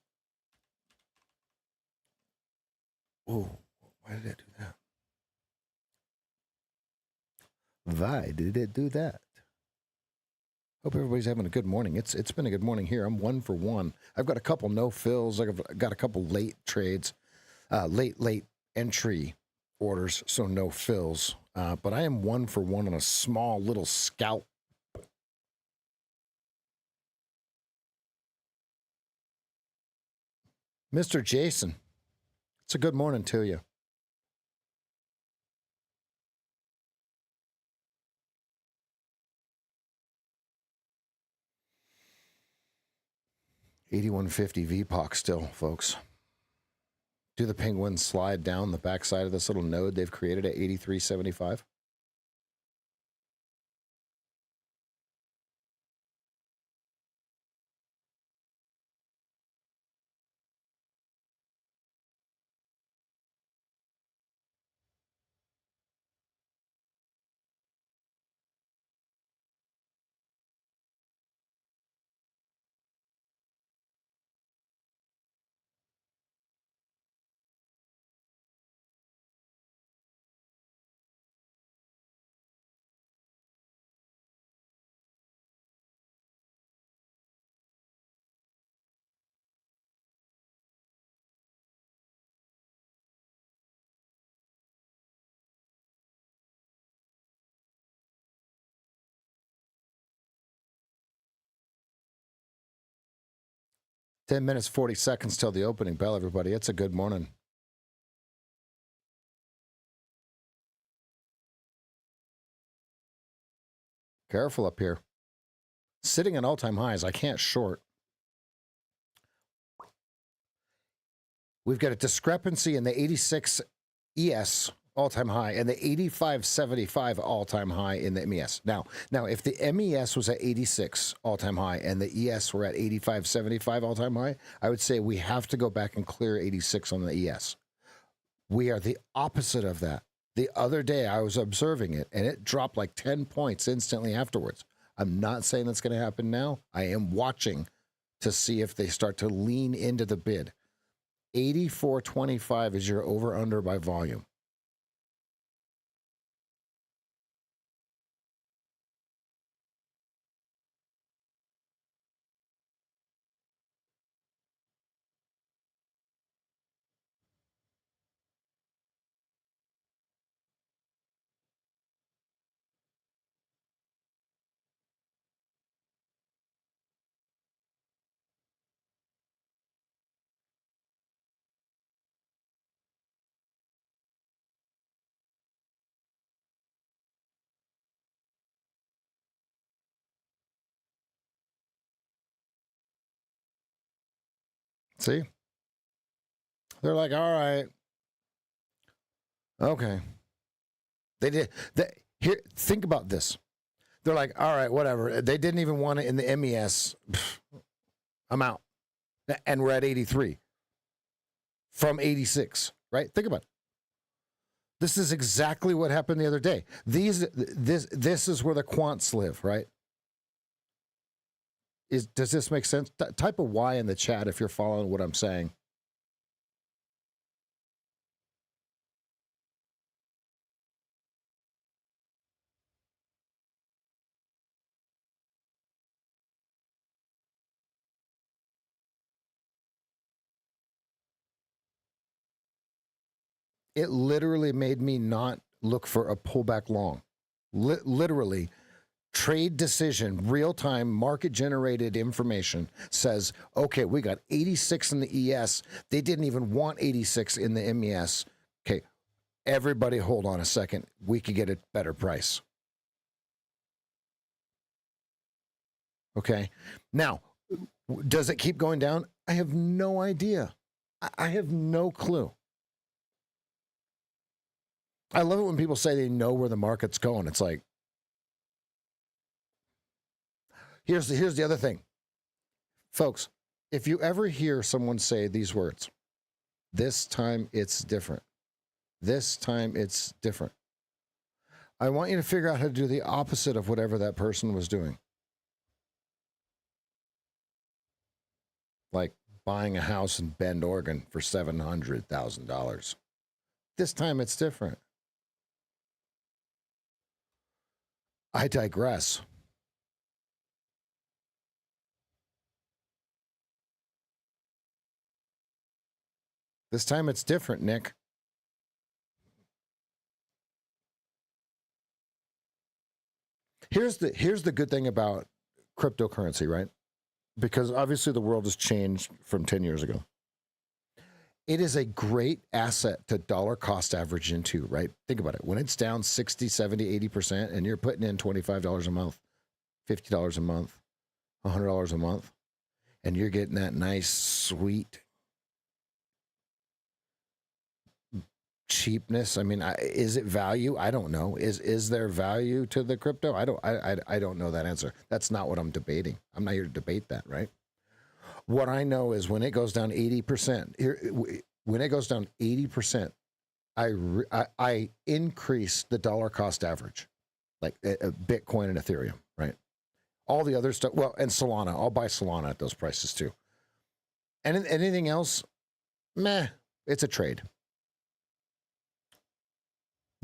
Oh, why did it do that? Why did it do that? Hope everybody's having a good morning. It's been a good morning here. I'm 1 for 1. I've got a couple no fills. I've got a couple late trades, late entry orders, so no fills. But I am 1 for 1 on a small little scalp. Mr. Jason, it's a good morning to you. $81.50 VPOC still, folks. Do the penguins slide down the backside of this little node they've created at 83.75? 10 minutes, 40 seconds till the opening bell, everybody. It's a good morning. Careful up here. Sitting at all-time highs. I can't short. We've got a discrepancy in the 86 ES all-time high and the 85.75 all-time high in the MES. Now, if the MES was at 86 all-time high and the ES were at 85.75 all-time high, I would say we have to go back and clear 86 on the ES. We are the opposite of that. The other day, I was observing it, and it dropped like 10 points instantly afterwards. I'm not saying that's going to happen now. I am watching to see if they start to lean into the bid. 84.25 is your over-under by volume. See? They're like, all right. Okay. They did. Here, think about this. They're like, all right, whatever. They didn't even want it in the MES. I'm out. And we're at 83 from 86, right? Think about it. This is exactly what happened the other day. This is where the quants live, right? Does this make sense? Type a Y in the chat if you're following what I'm saying. It literally made me not look for a pullback long. Literally, trade decision, real-time market-generated information says, okay, we got 86 in the ES. They didn't even want 86 in the MES. Okay, everybody hold on a second. We could get a better price. Okay, now, does it keep going down? I have no idea. I have no clue. I love it when people say they know where the market's going. It's like, here's the other thing. Folks, if you ever hear someone say these words, this time it's different. This time it's different. I want you to figure out how to do the opposite of whatever that person was doing. Like buying a house in Bend, Oregon for $700,000. This time it's different. I digress. This time it's different, Nick. Here's the good thing about cryptocurrency, right? Because obviously the world has changed from 10 years ago. It is a great asset to dollar cost average into, right? Think about it. When it's down 60, 70, 80%, and you're putting in $25 a month, $50 a month, $100 a month, and you're getting that nice, sweet cheapness. I mean, is it value? I don't know. Is there value to the crypto? I don't know that answer. That's not what I'm debating. I'm not here to debate that, right? What I know is when it goes down 80%, when it goes down 80%, I increase the dollar cost average, like Bitcoin and Ethereum, right? All the other stuff, well, and Solana. I'll buy Solana at those prices too. And anything else, meh, it's a trade.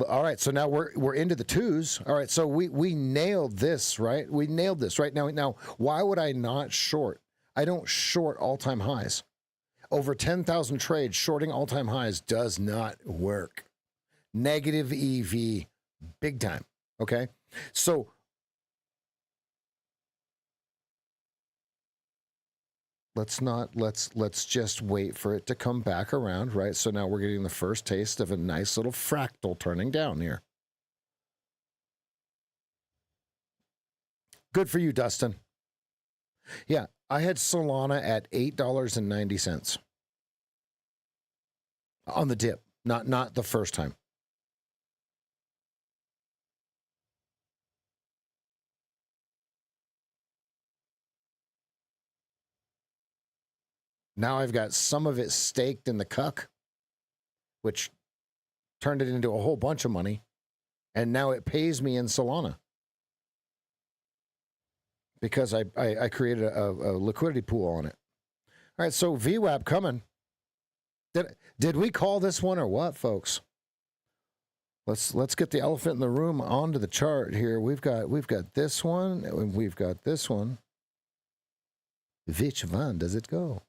All right, so now we're into the twos. All right, so we nailed this, right? We nailed this right now. Why would I not short? I don't short all-time highs. Over 10,000 trades, shorting all-time highs does not work. Negative EV, big time. Okay, so let's just wait for it to come back around, right? So now we're getting the first taste of a nice little fractal turning down here. Good for you, Dustin. Yeah, I had Solana at $8.90 on the dip, not the first time. Now I've got some of it staked in the cuck, which turned it into a whole bunch of money, and now it pays me in Solana because I created a liquidity pool on it. All right, so VWAP coming. Did we call this one or what, folks? Let's get the elephant in the room onto the chart here. We've got this one and we've got this one. Which one does it go?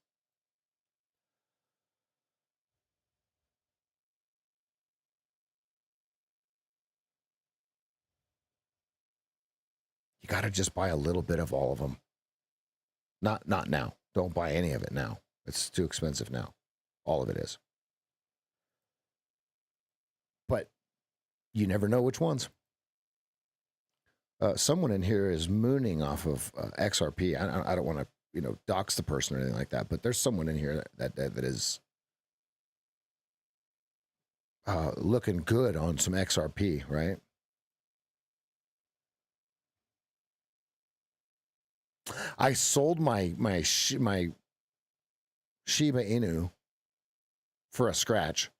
You got to just buy a little bit of all of them. Not now. Don't buy any of it now. It's too expensive now. All of it is. But you never know which ones. Someone in here is mooning off of XRP. I don't want to, dox the person or anything like that, but there's someone in here that is looking good on some XRP, right? I sold my Shiba Inu for a scratch.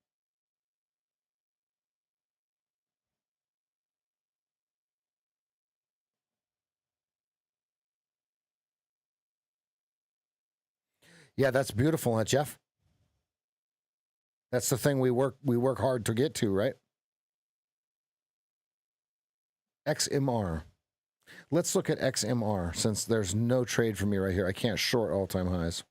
Yeah, that's beautiful, huh, Jeff? That's the thing we work hard to get to, right? XMR. Let's look at XMR since there's no trade for me right here. I can't short all-time highs.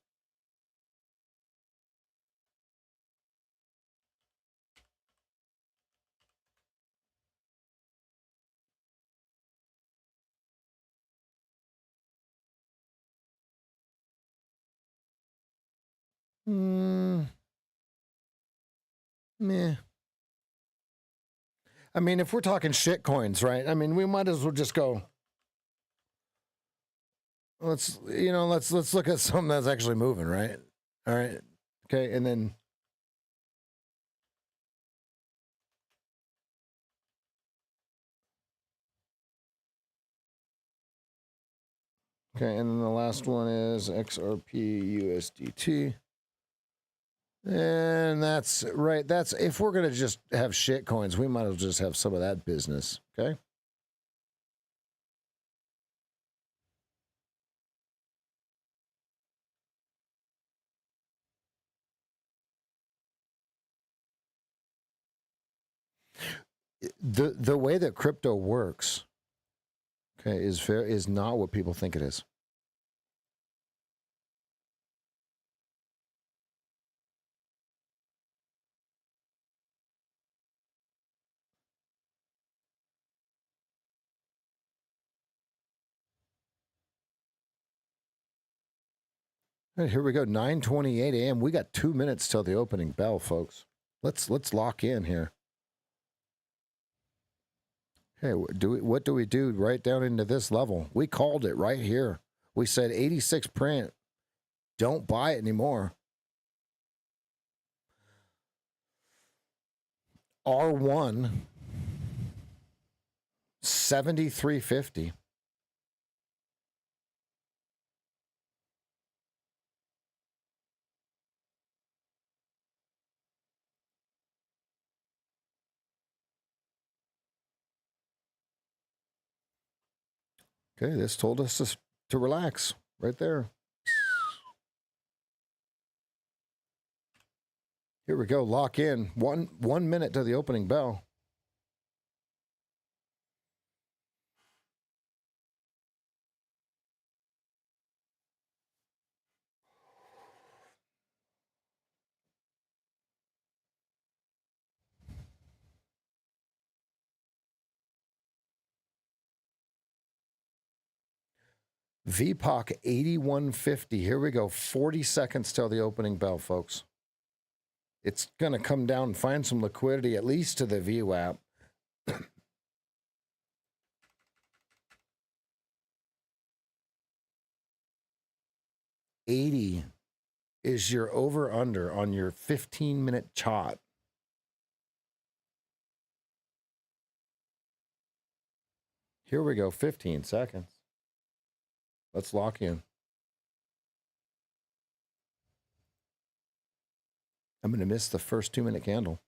Meh. I mean, if we're talking shit coins, right? I mean, we might as well just go. Let's look at something that's actually moving, right? All right. Okay, and then and then the last one is XRP USDT. And that's right. That's if we're gonna just have shit coins, we might as well just have some of that business. Okay. The way that crypto works, okay, is not what people think it is. All right, here we go. 9:28 a.m. We got 2 minutes till the opening bell, folks. Let's lock in here. Hey, what do we do right down into this level? We called it right here. We said 86 print. Don't buy it anymore. R1 73.50. Okay, this told us to relax right there. Here we go. Lock in. 1 minute to the opening bell. VPOC 8150. Here we go. 40 seconds till the opening bell, folks. It's going to come down and find some liquidity, at least to the VWAP. $80 is your over-under on your 15-minute chart. Here we go, 15 seconds. Let's lock in. I'm going to miss the first 2-minute candle.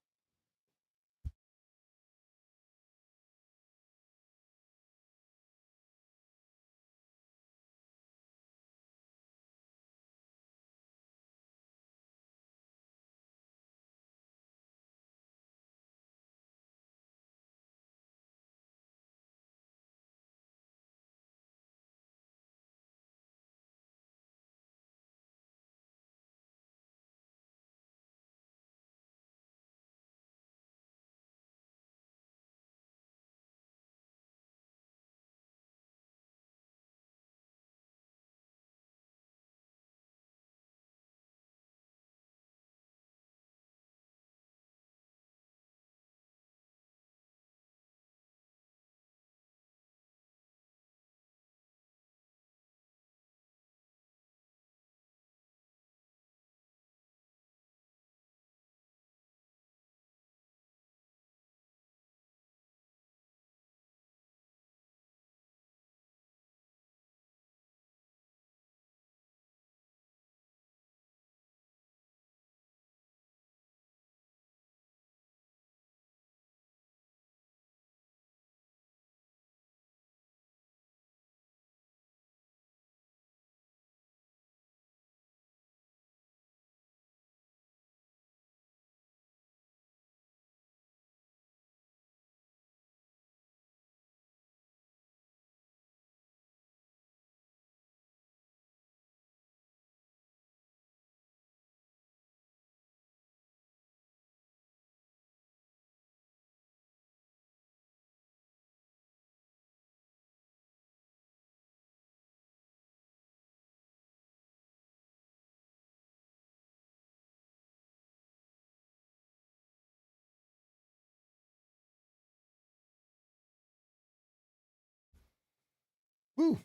Woo!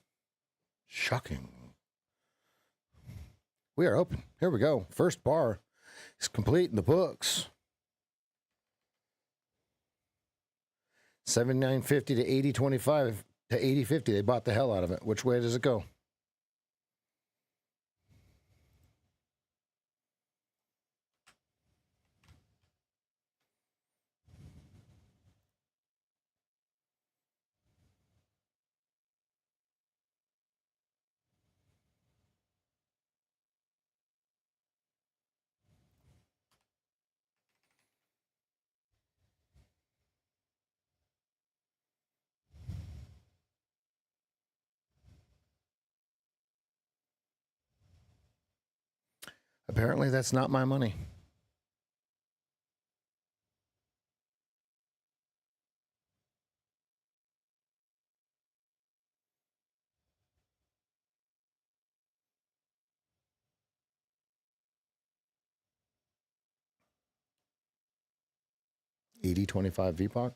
Shocking. We are open. Here we go. First bar is complete in the books. 79.50 to 80.25 to 80.50. They bought the hell out of it. Which way does it go? Apparently, that's not my money. $80.25 VPOC.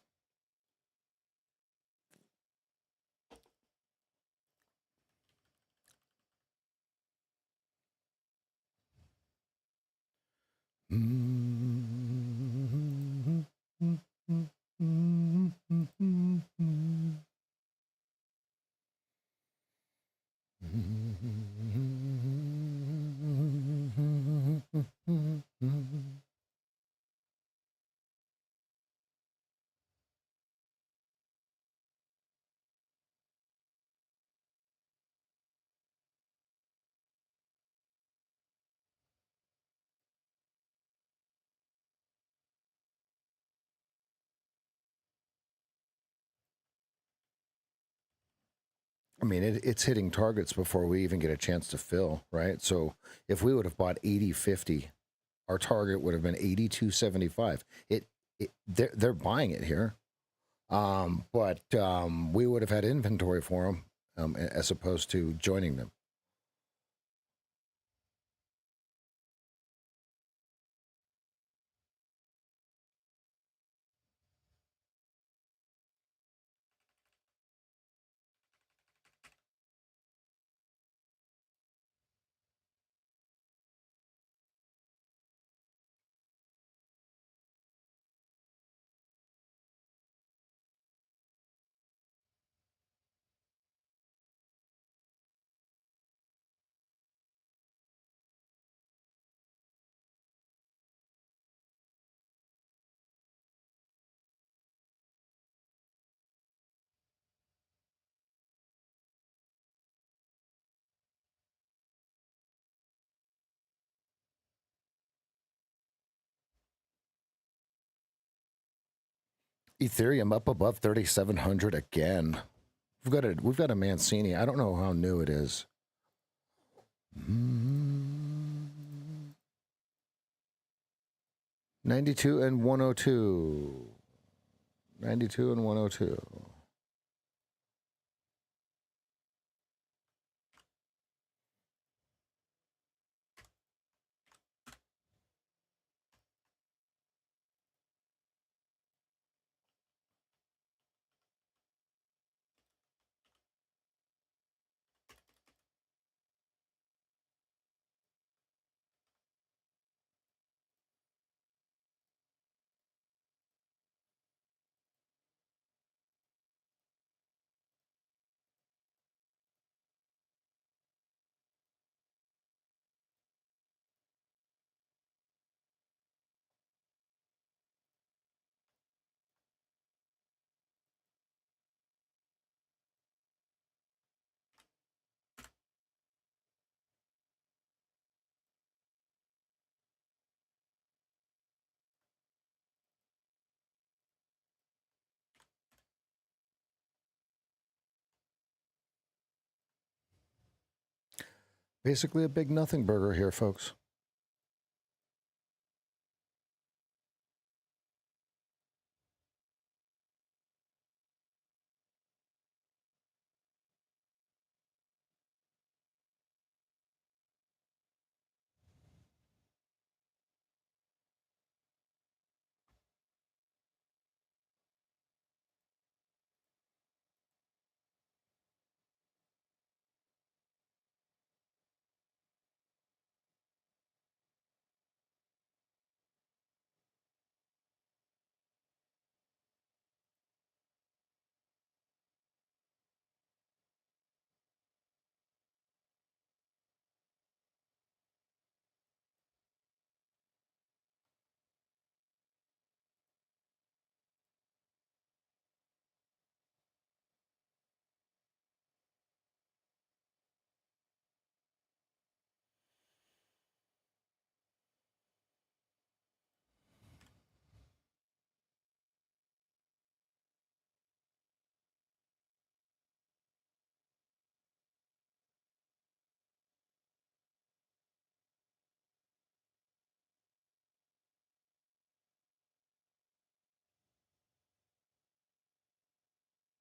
I mean, it's hitting targets before we even get a chance to fill, right? So if we would have bought 80.50, our target would have been 82.75. They're buying it here, but we would have had inventory for them as opposed to joining them. Ethereum up above 3,700 again. We've got a Mancini. I don't know how new it is. 92 and 102. 92 and 102. Basically a big nothing burger here, folks.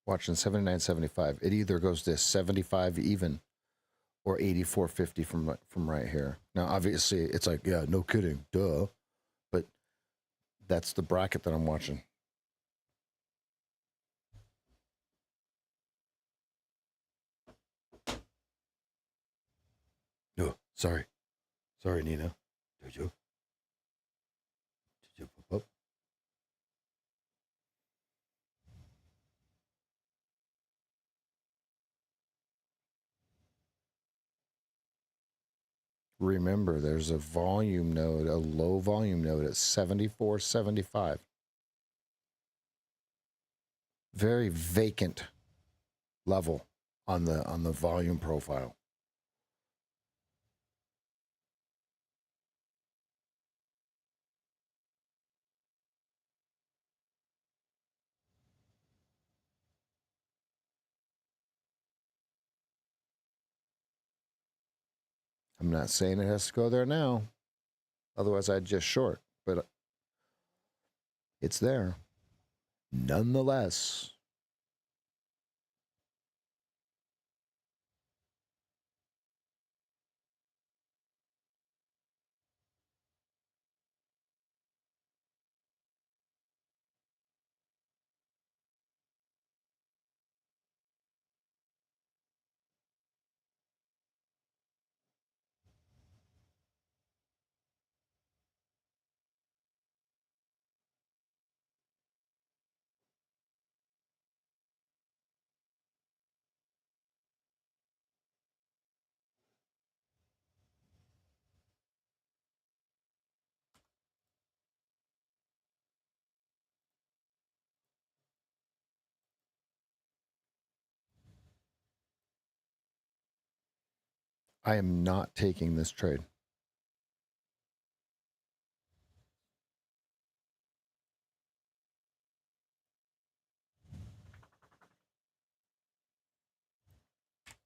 Watching 79.75. It either goes to 75 even or 84.50 from right here. Now, obviously, it's like, yeah, no kidding, duh. But that's the bracket that I'm watching. No, sorry. Sorry, Nina. Did you pop up? Remember, there's a volume node, a low volume node at 74.75. Very vacant level on the volume profile. I'm not saying it has to go there now. Otherwise, I'd just short. But it's there. Nonetheless, I am not taking this trade.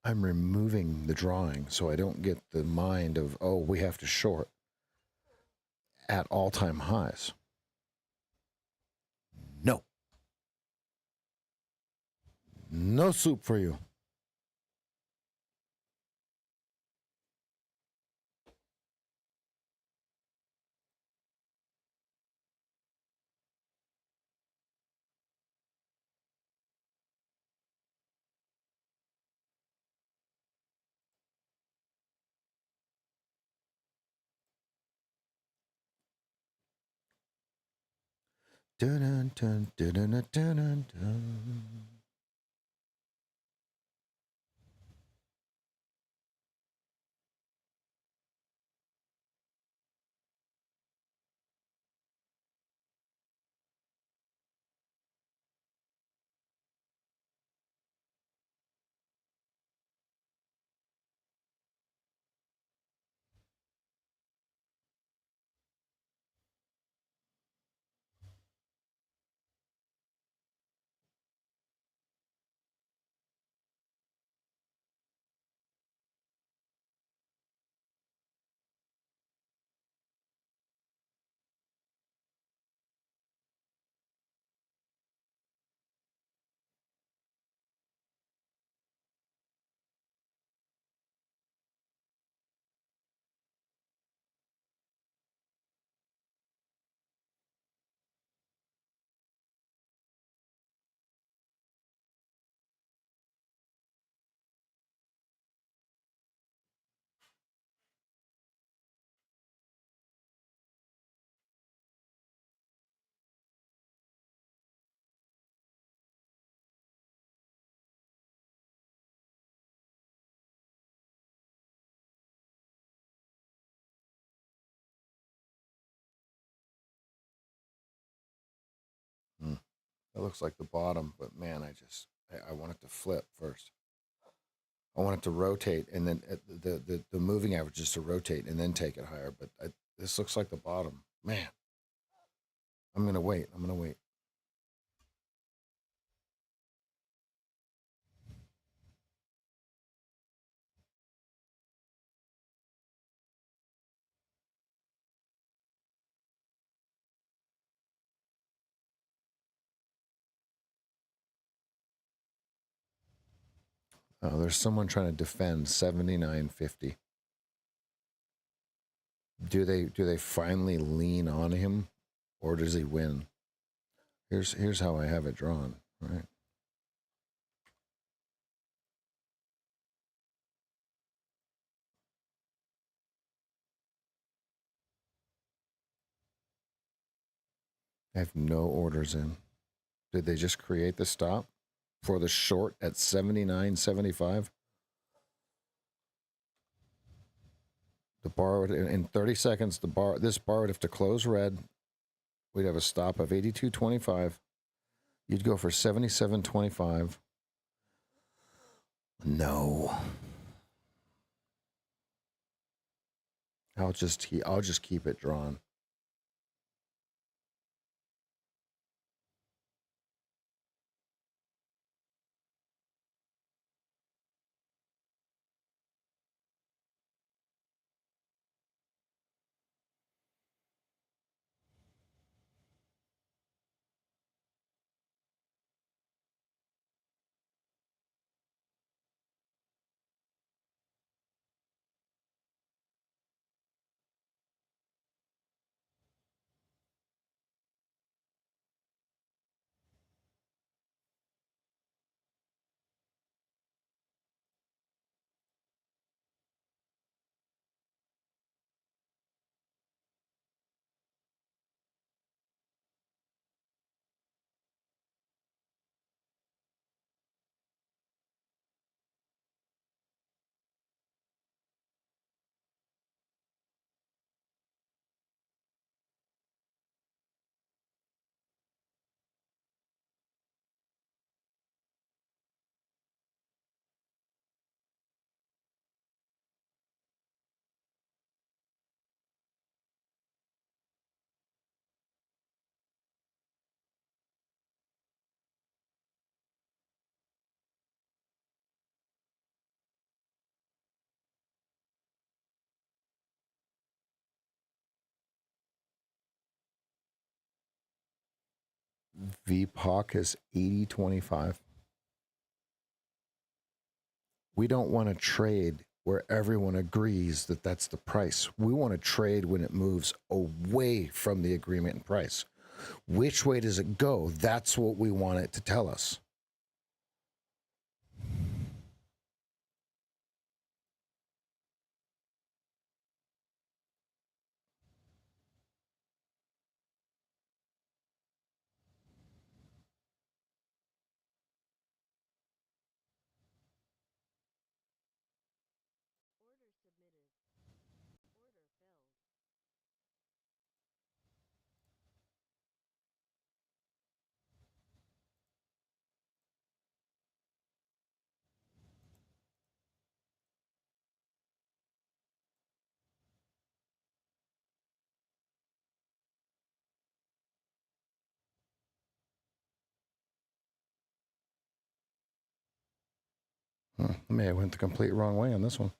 I'm removing the drawing so I don't get the mind of, oh, we have to short at all-time highs. No. No soup for you. Dun, dun, dun, dun, dun, dun, dun, dun. That looks like the bottom, but man, I want it to flip first. I want it to rotate, and then the moving average is to rotate and then take it higher. But this looks like the bottom. Man, I'm gonna wait. Oh, there's someone trying to defend 79.50. Do they finally lean on him, or does he win? Here's how I have it drawn. Right. I have no orders in. Did they just create the stop for the short at 79.75? The bar would, in 30 seconds, this bar would have to close red. We'd have a stop of 82.25. You'd go for 77.25. No. I'll just keep it drawn. VPOC is 80.25. We don't want to trade where everyone agrees that that's the price. We want to trade when it moves away from the agreement and price. Which way does it go? That's what we want it to tell us. I may have went the complete wrong way on this one.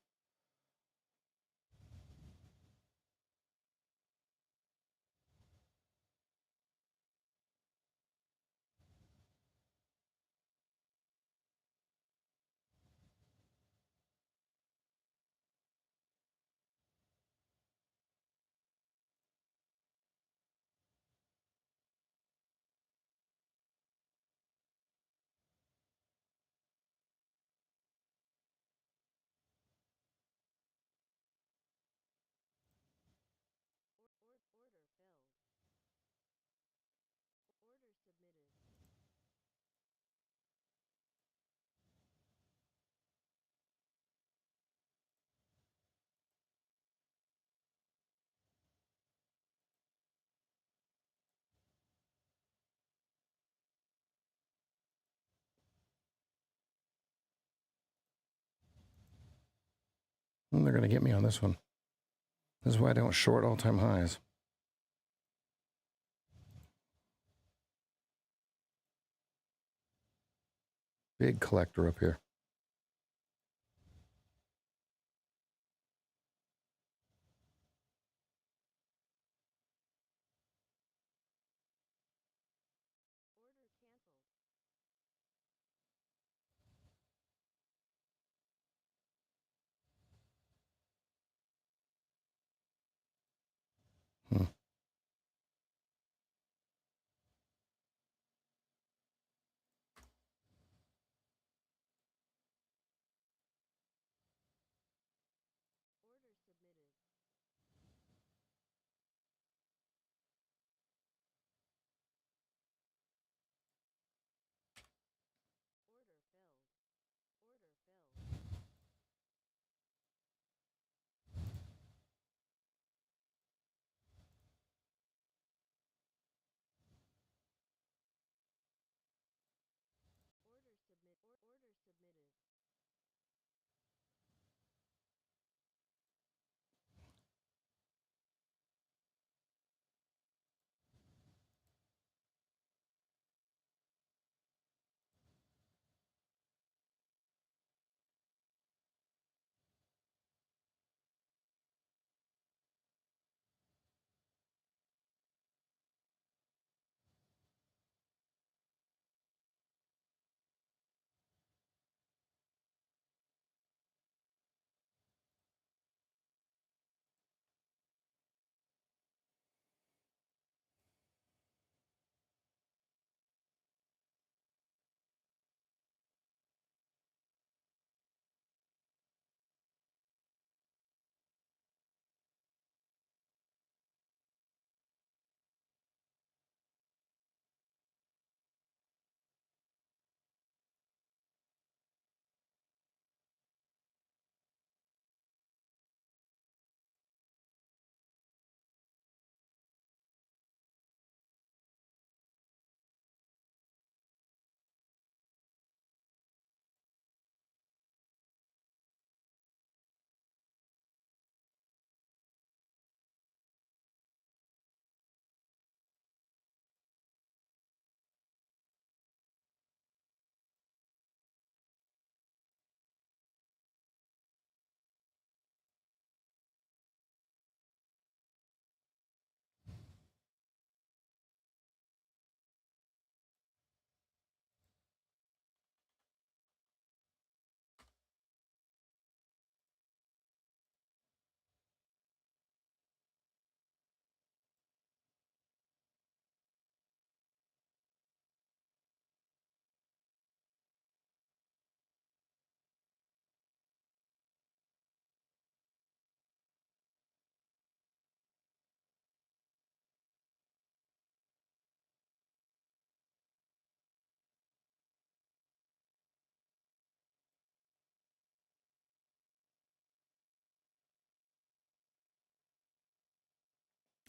And they're going to get me on this one. This is why I don't short all-time highs. Big collector up here.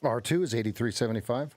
R2 is 83.75.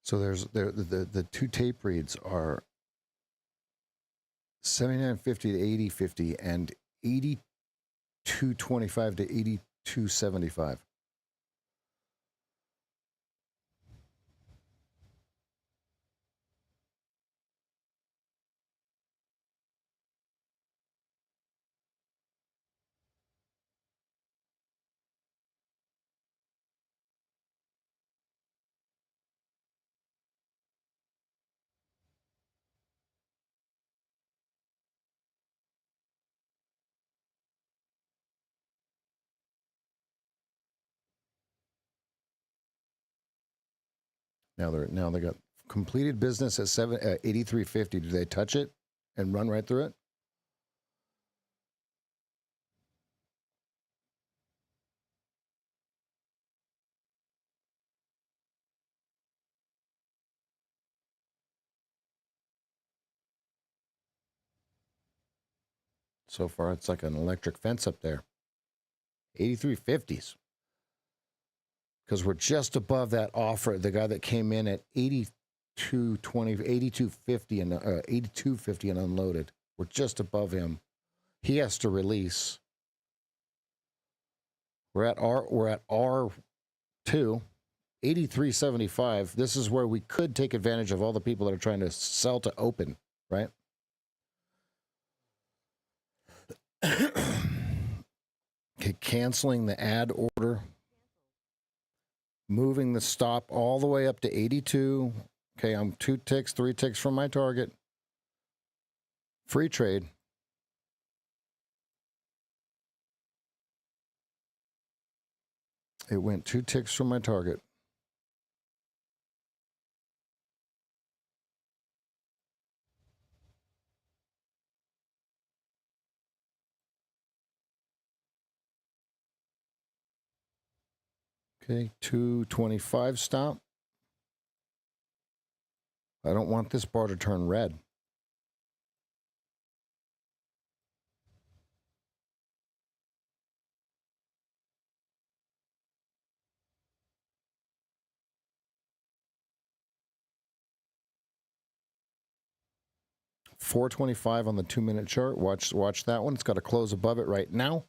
So the two tape reads are 79.50 to 80.50 and 82.25 to 82.75. Now they got completed business at 83.50. Do they touch it and run right through it? So far, it's like an electric fence up there. 83.50s. Because we're just above that offer. The guy that came in at 82.20, 82.50 and 82.50 and unloaded. We're just above him. He has to release. We're at R2, 83.75. This is where we could take advantage of all the people that are trying to sell to open, right? Okay, canceling the ad order. Moving the stop all the way up to 82. Okay, I'm 2 ticks, 3 ticks from my target. Free trade. It went 2 ticks from my target. Okay, 225 stop. I don't want this bar to turn red. $4.25 on the 2-minute chart. Watch that one. It's got to close above it right now.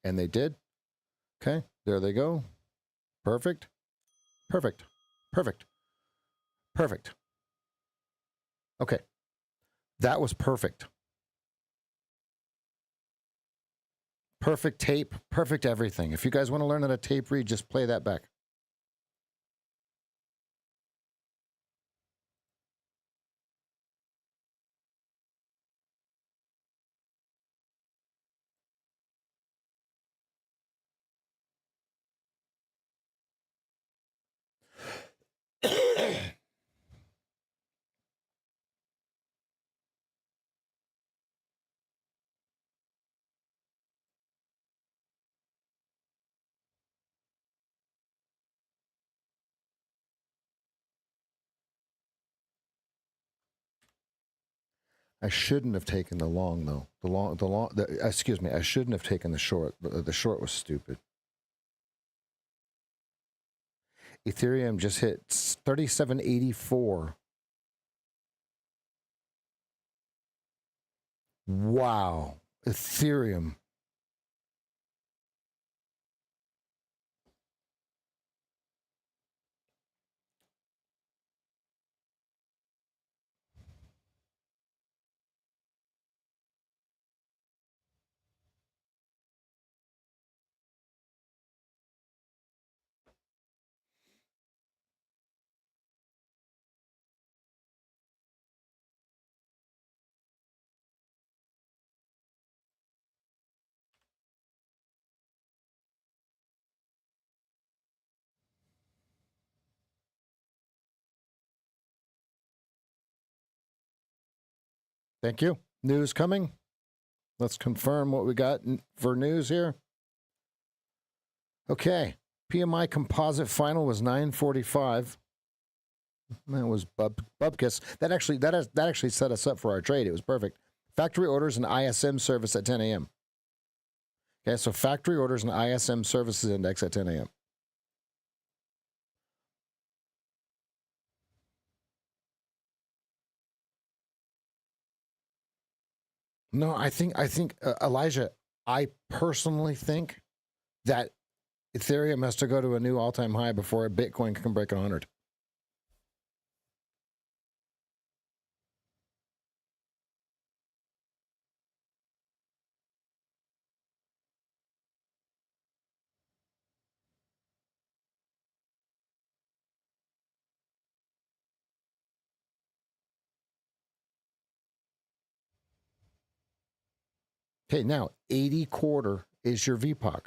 And they did. Okay, there they go. Perfect. Perfect. Perfect. Perfect. Okay. That was perfect. Perfect tape, perfect everything. If you guys want to learn how to tape read, just play that back. I shouldn't have taken the long though. Excuse me. I shouldn't have taken the short. The short was stupid. Ethereum just hit 3784. Wow. Ethereum. Thank you. News coming. Let's confirm what we got for news here. Okay. PMI composite final was 945. That was bubkiss. That actually set us up for our trade. It was perfect. Factory orders and ISM service at 10 a.m. Okay, so factory orders and ISM services index at 10 a.m. No, I think Elijah, I personally think that Ethereum has to go to a new all-time high before Bitcoin can break 100. Okay, now 80 quarter is your VPOC.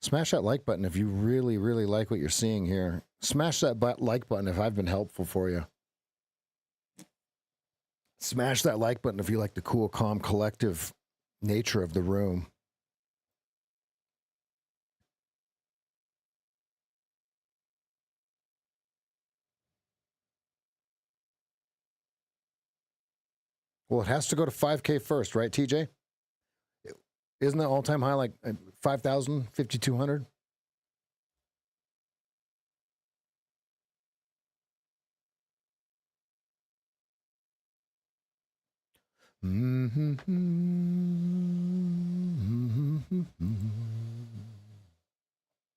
Smash that like button if you really, really like what you're seeing here. Smash that like button if I've been helpful for you. Smash that like button if you like the cool, calm, collective nature of the room. Well, it has to go to 5K first, right, TJ? Isn't the all-time high like 5,000, 5,200?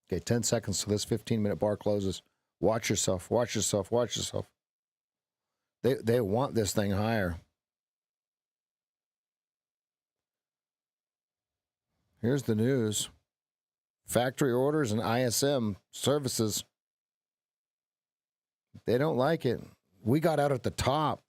Okay, 10 seconds till this 15-minute bar closes. Watch yourself, watch yourself, watch yourself. They want this thing higher. Here's the news. Factory orders and ISM services. They don't like it. We got out at the top.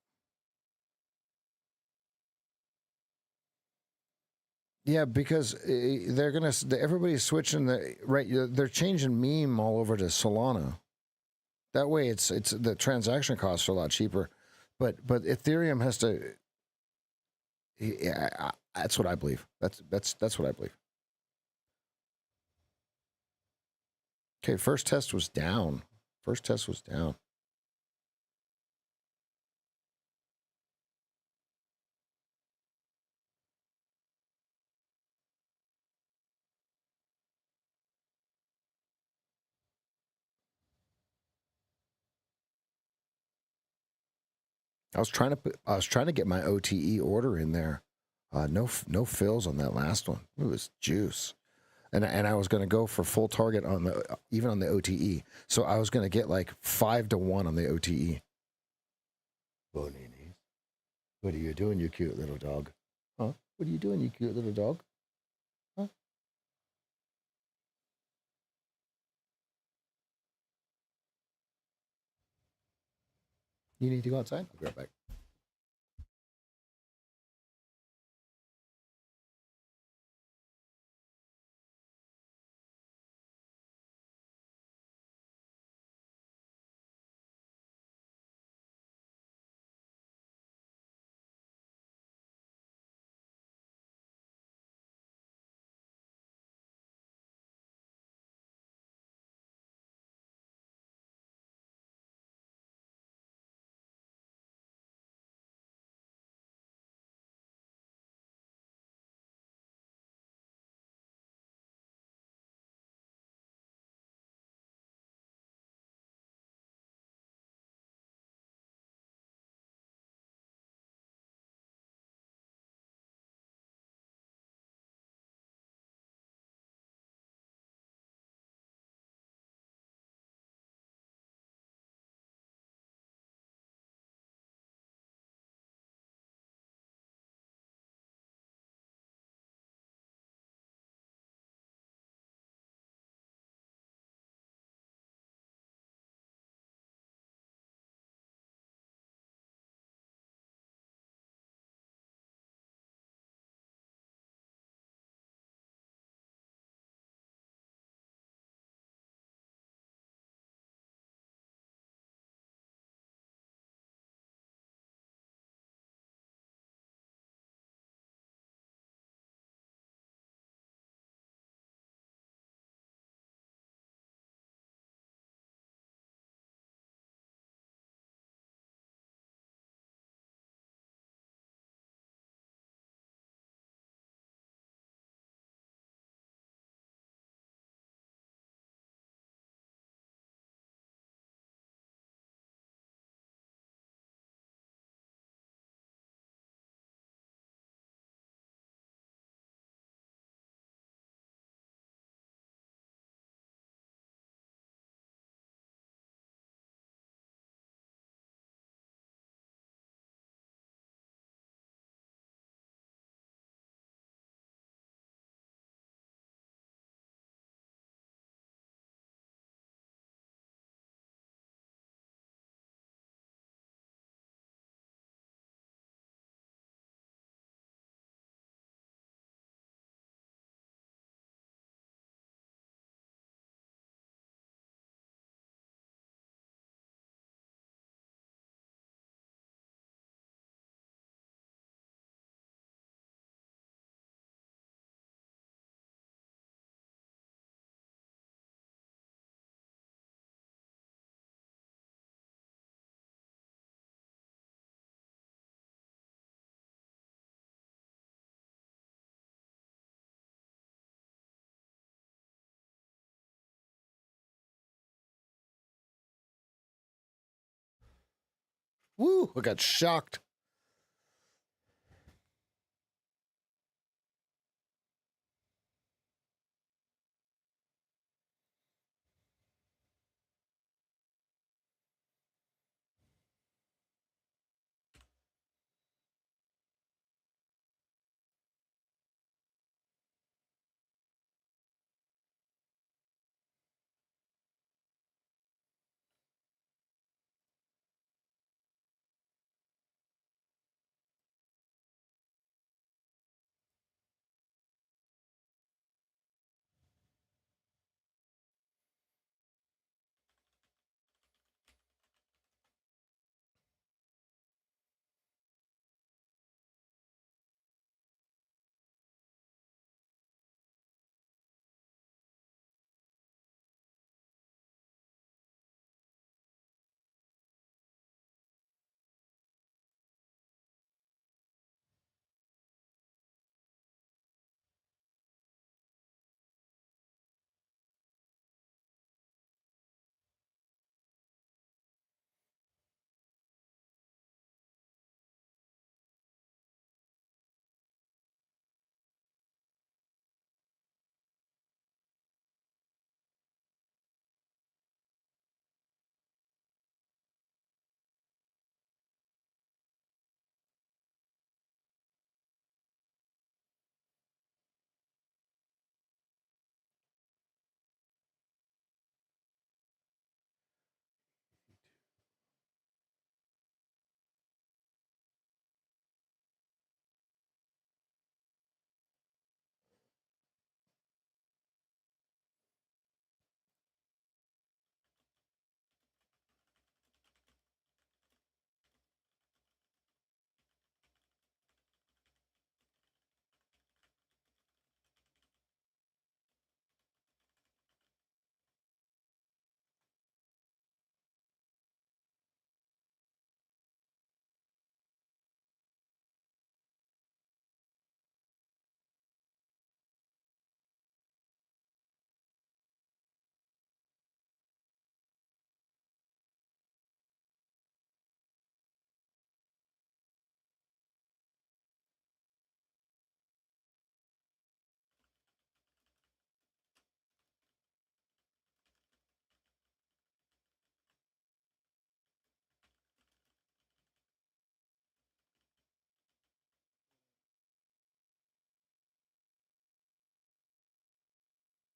Yeah, because they're gonna. Everybody's switching they're changing meme all over to Solana. That way, it's the transaction costs are a lot cheaper, but Ethereum has to. Yeah, that's what I believe. That's what I believe. Okay, first test was down. First test was down. I was trying to get my OTE order in there. No fills on that last one. It was juice. And I was going to go for full target on the even on the OTE. So I was going to get like 5-1 on the OTE. Bonini, what are you doing, you cute little dog? Huh? What are you doing, you cute little dog? Huh? You need to go outside? I'll be right back. Woo! I got shocked.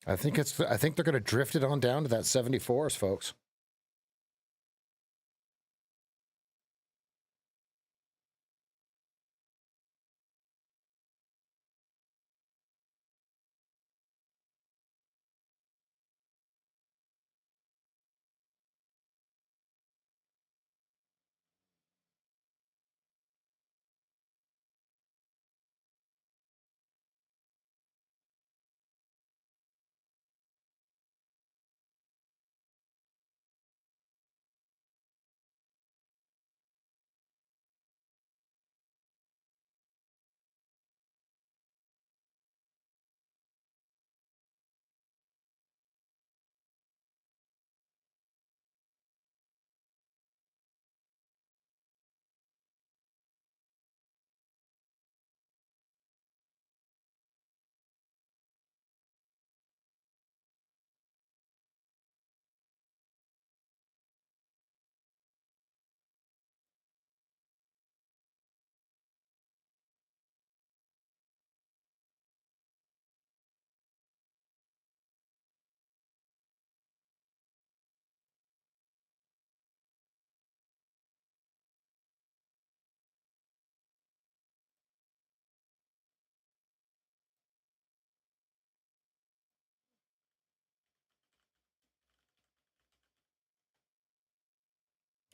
I think they're going to drift it on down to that 74s, folks.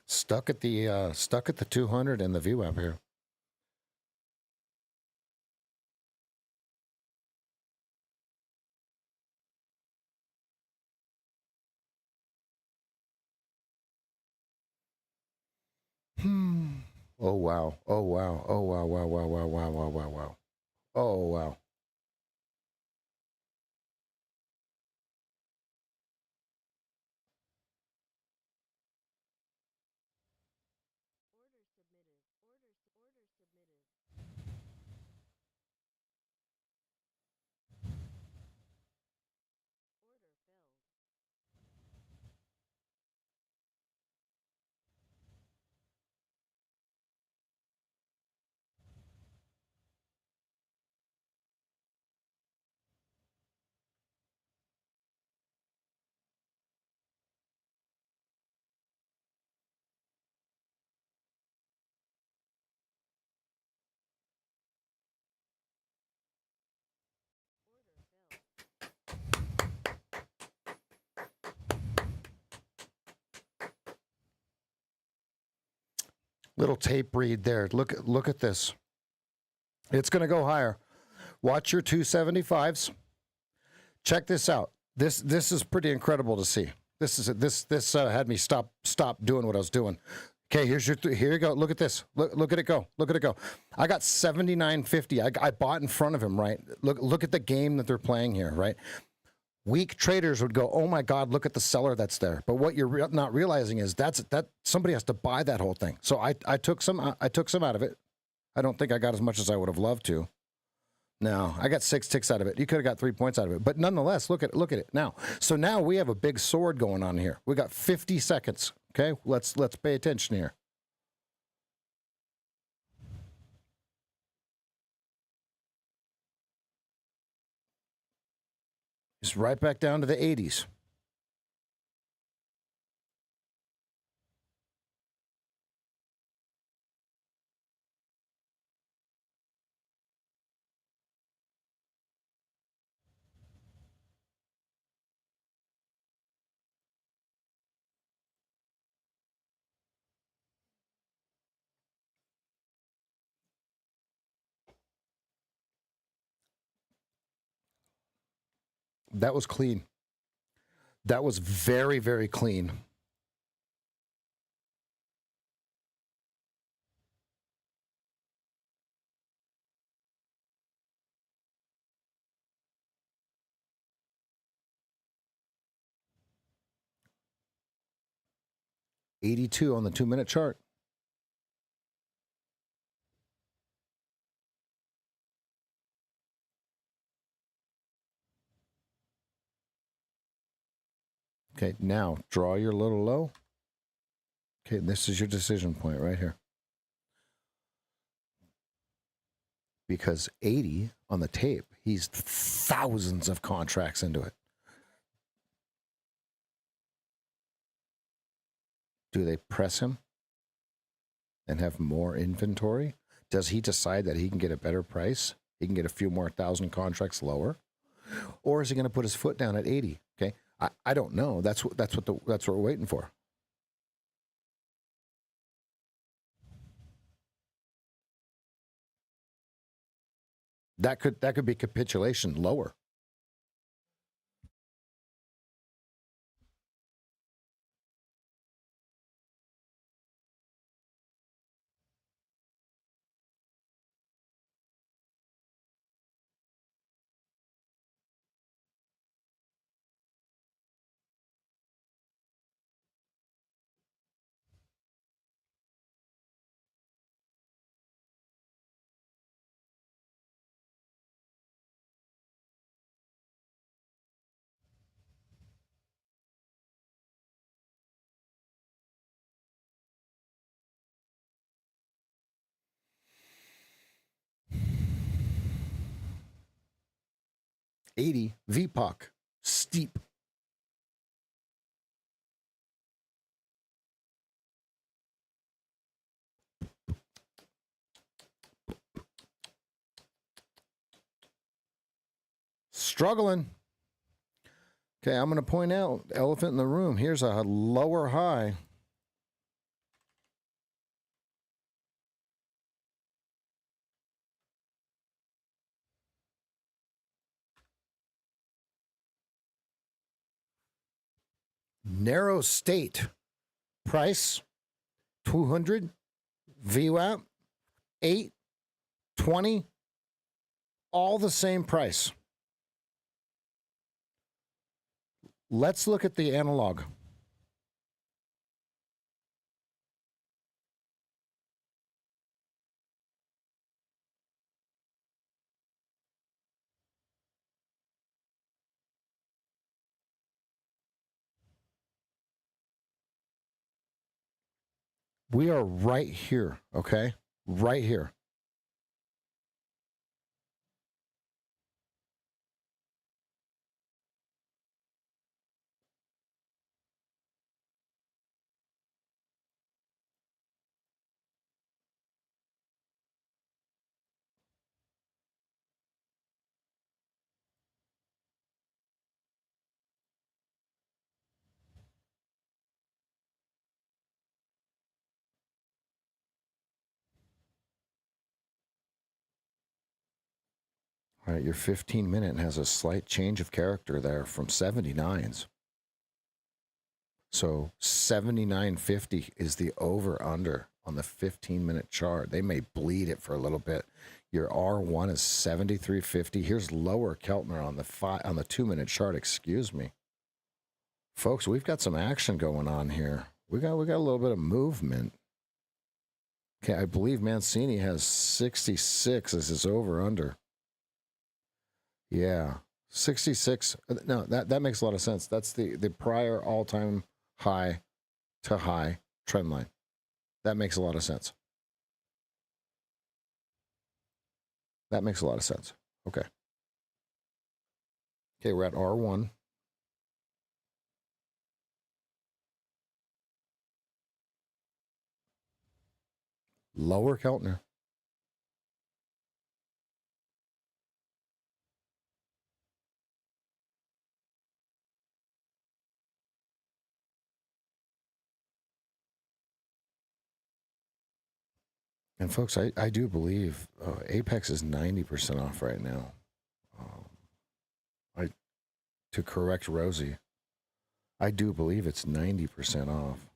Stuck at the 200 and the VWAP here. Oh wow. Oh wow. Oh wow. Wow. Wow. Wow. Wow. Wow. Wow. Wow. Oh wow. Little tape read there. Look at this. It's going to go higher. Watch your 275s. Check this out. This is pretty incredible to see. This had me stop doing what I was doing. Okay, here you go. Look at this. Look at it go. Look at it go. I got 79.50. I bought in front of him, right? Look at the game that they're playing here, right? Weak traders would go, "Oh my God, look at the seller that's there." But what you're not realizing is that somebody has to buy that whole thing. So I took some out of it. I don't think I got as much as I would have loved to. No, I got 6 ticks out of it. You could have got 3 points out of it. But nonetheless, look at it now. So now we have a big sword going on here. We got 50 seconds. Okay, let's pay attention here. It's right back down to the 80s. That was clean. That was very, very clean. $82 on the 2-minute chart. Okay, now draw your little low. Okay, this is your decision point right here. Because 80 on the tape, he's thousands of contracts into it. Do they press him and have more inventory? Does he decide that he can get a better price? He can get a few more 1,000 contracts lower? Or is he going to put his foot down at 80? Okay. I don't know. That's what we're waiting for. That could be capitulation lower. $80 VPOC steep. Struggling. Okay, I'm going to point out elephant in the room. Here's a lower high. Narrow state. Price 200. VWAP 8, 20. All the same price. Let's look at the analog. We are right here, okay? Right here. All right, your 15-minute has a slight change of character there from 79s. So 79.50 is the over-under on the 15-minute chart. They may bleed it for a little bit. Your R1 is 73.50. Here's lower Keltner on the 2-minute chart. Excuse me, folks. We've got some action going on here. We got a little bit of movement. Okay, I believe Mancini has 66 as his over-under. Yeah, 66. No, that makes a lot of sense. That's the prior all-time high to high trend line. That makes a lot of sense. That makes a lot of sense. Okay. Okay, we're at R1. Lower Keltner. And folks, I do believe Apex is 90% off right now. To correct Rosie, I do believe it's 90% off.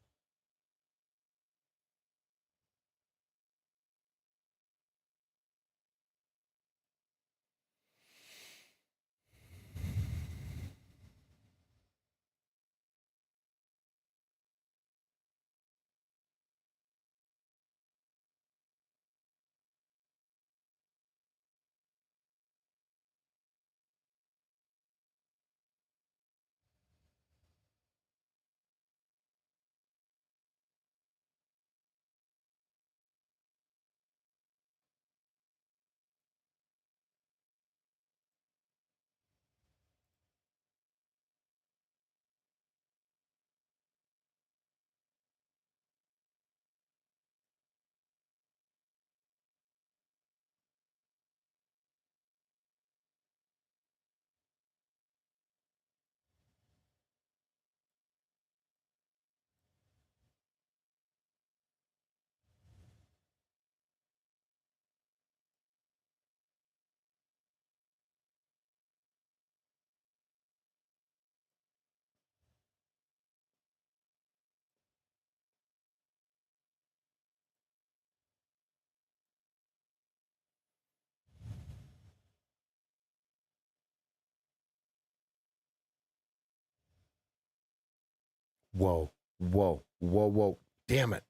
Whoa, whoa, whoa, whoa. Damn it.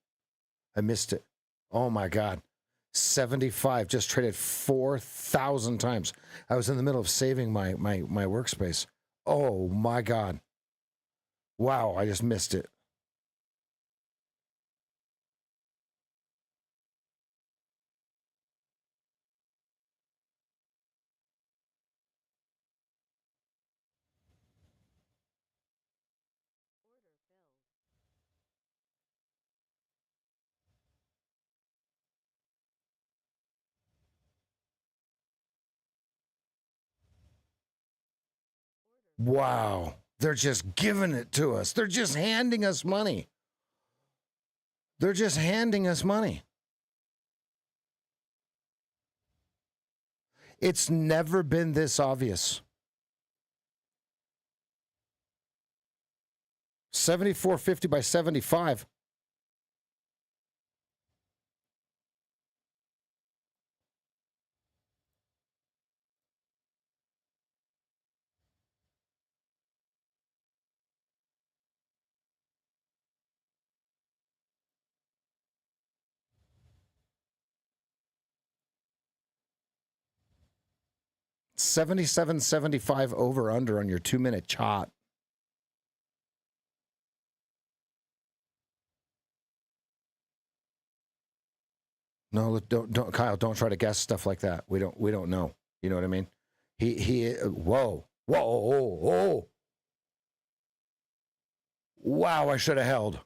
I missed it. Oh my God. 75 just traded 4,000 times. I was in the middle of saving my workspace. Oh my God. Wow, I just missed it. Wow. They're just giving it to us. They're just handing us money. They're just handing us money. It's never been this obvious. 74.50 by 75. $77.75 over under on your 2-minute chart. No, don't Kyle, don't try to guess stuff like that. We don't know. You know what I mean? Whoa. Whoa. Wow, I should have held.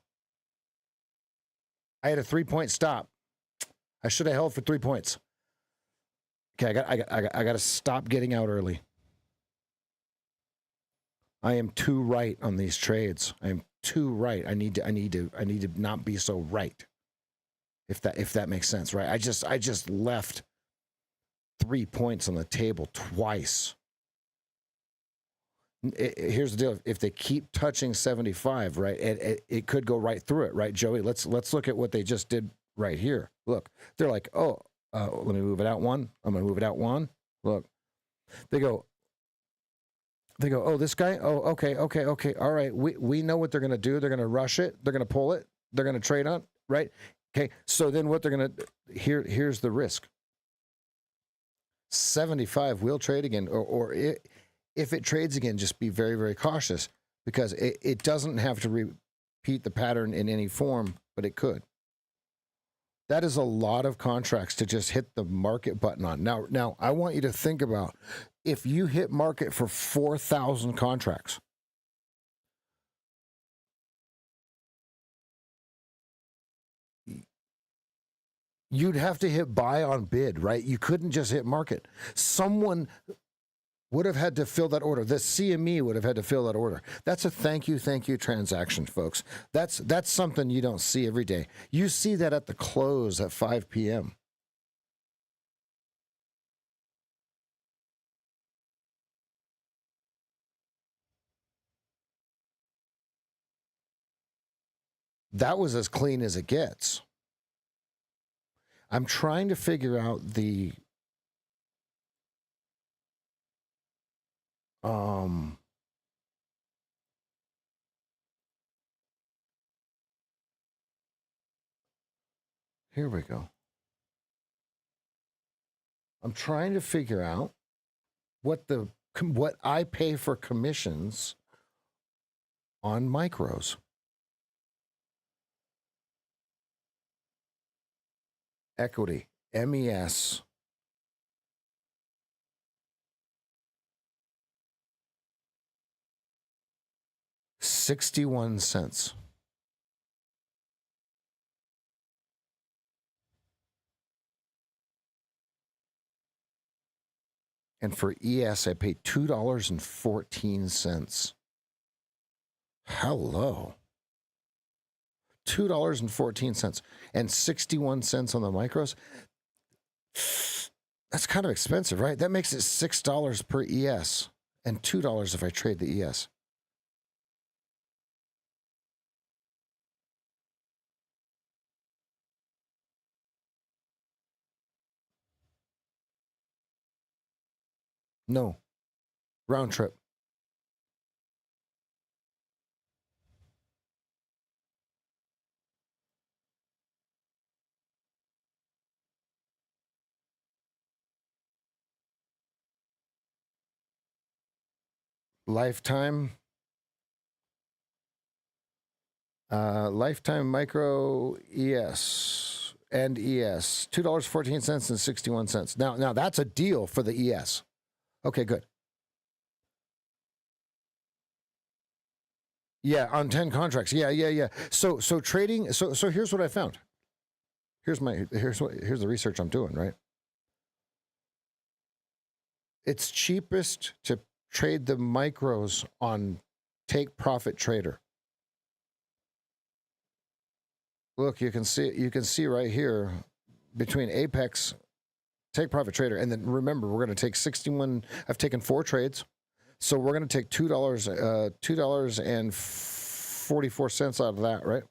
I had a 3-point stop. I should have held for 3 points. Okay, I got to stop getting out early. I am too right on these trades. I am too right. I need to not be so right. If that makes sense, right? I just left 3 points on the table twice. Here's the deal: if they keep touching 75, right, it could go right through it, right, Joey? Let's look at what they just did right here. Look, they're like, oh, let me move it out one. I'm gonna move it out one. Look, they go, oh, this guy, oh, okay, all right. We know what they're gonna do. They're gonna rush it. They're gonna pull it. They're gonna trade on, right? Okay, so then what they're gonna here's the risk. 75 will trade again, or if it trades again, just be very, very cautious, because it doesn't have to repeat the pattern in any form, but it could. That is a lot of contracts to just hit the market button on. Now I want you to think about, if you hit market for 4,000 contracts, you'd have to hit buy on bid, right? You couldn't just hit market. Someone would have had to fill that order. The CME would have had to fill that order. That's a thank you transaction, folks. That's something you don't see every day. You see that at the close at 5 p.m. That was as clean as it gets. I'm trying to figure out the here we go. I'm trying to figure out what I pay for commissions on micros. Equity, MES. $0.61. And for ES, I paid $2.14. Hello. $2.14 and 61 cents on the micros. That's kind of expensive, right? That makes it $6 per ES and $2 if I trade the ES. No. Round trip. lifetime micro ES and ES, $2.14 and 61 cents. Now that's a deal for the ES. Okay, good. Yeah, on 10 contracts. Yeah. So trading. So here's what I found. Here's the research I'm doing. Right. It's cheapest to trade the micros on Take Profit Trader. Look, you can see right here between Apex, Take Profit Trader, and then remember we're going to take 61. I've taken 4 trades, so we're going to take $2.44 out of that, right?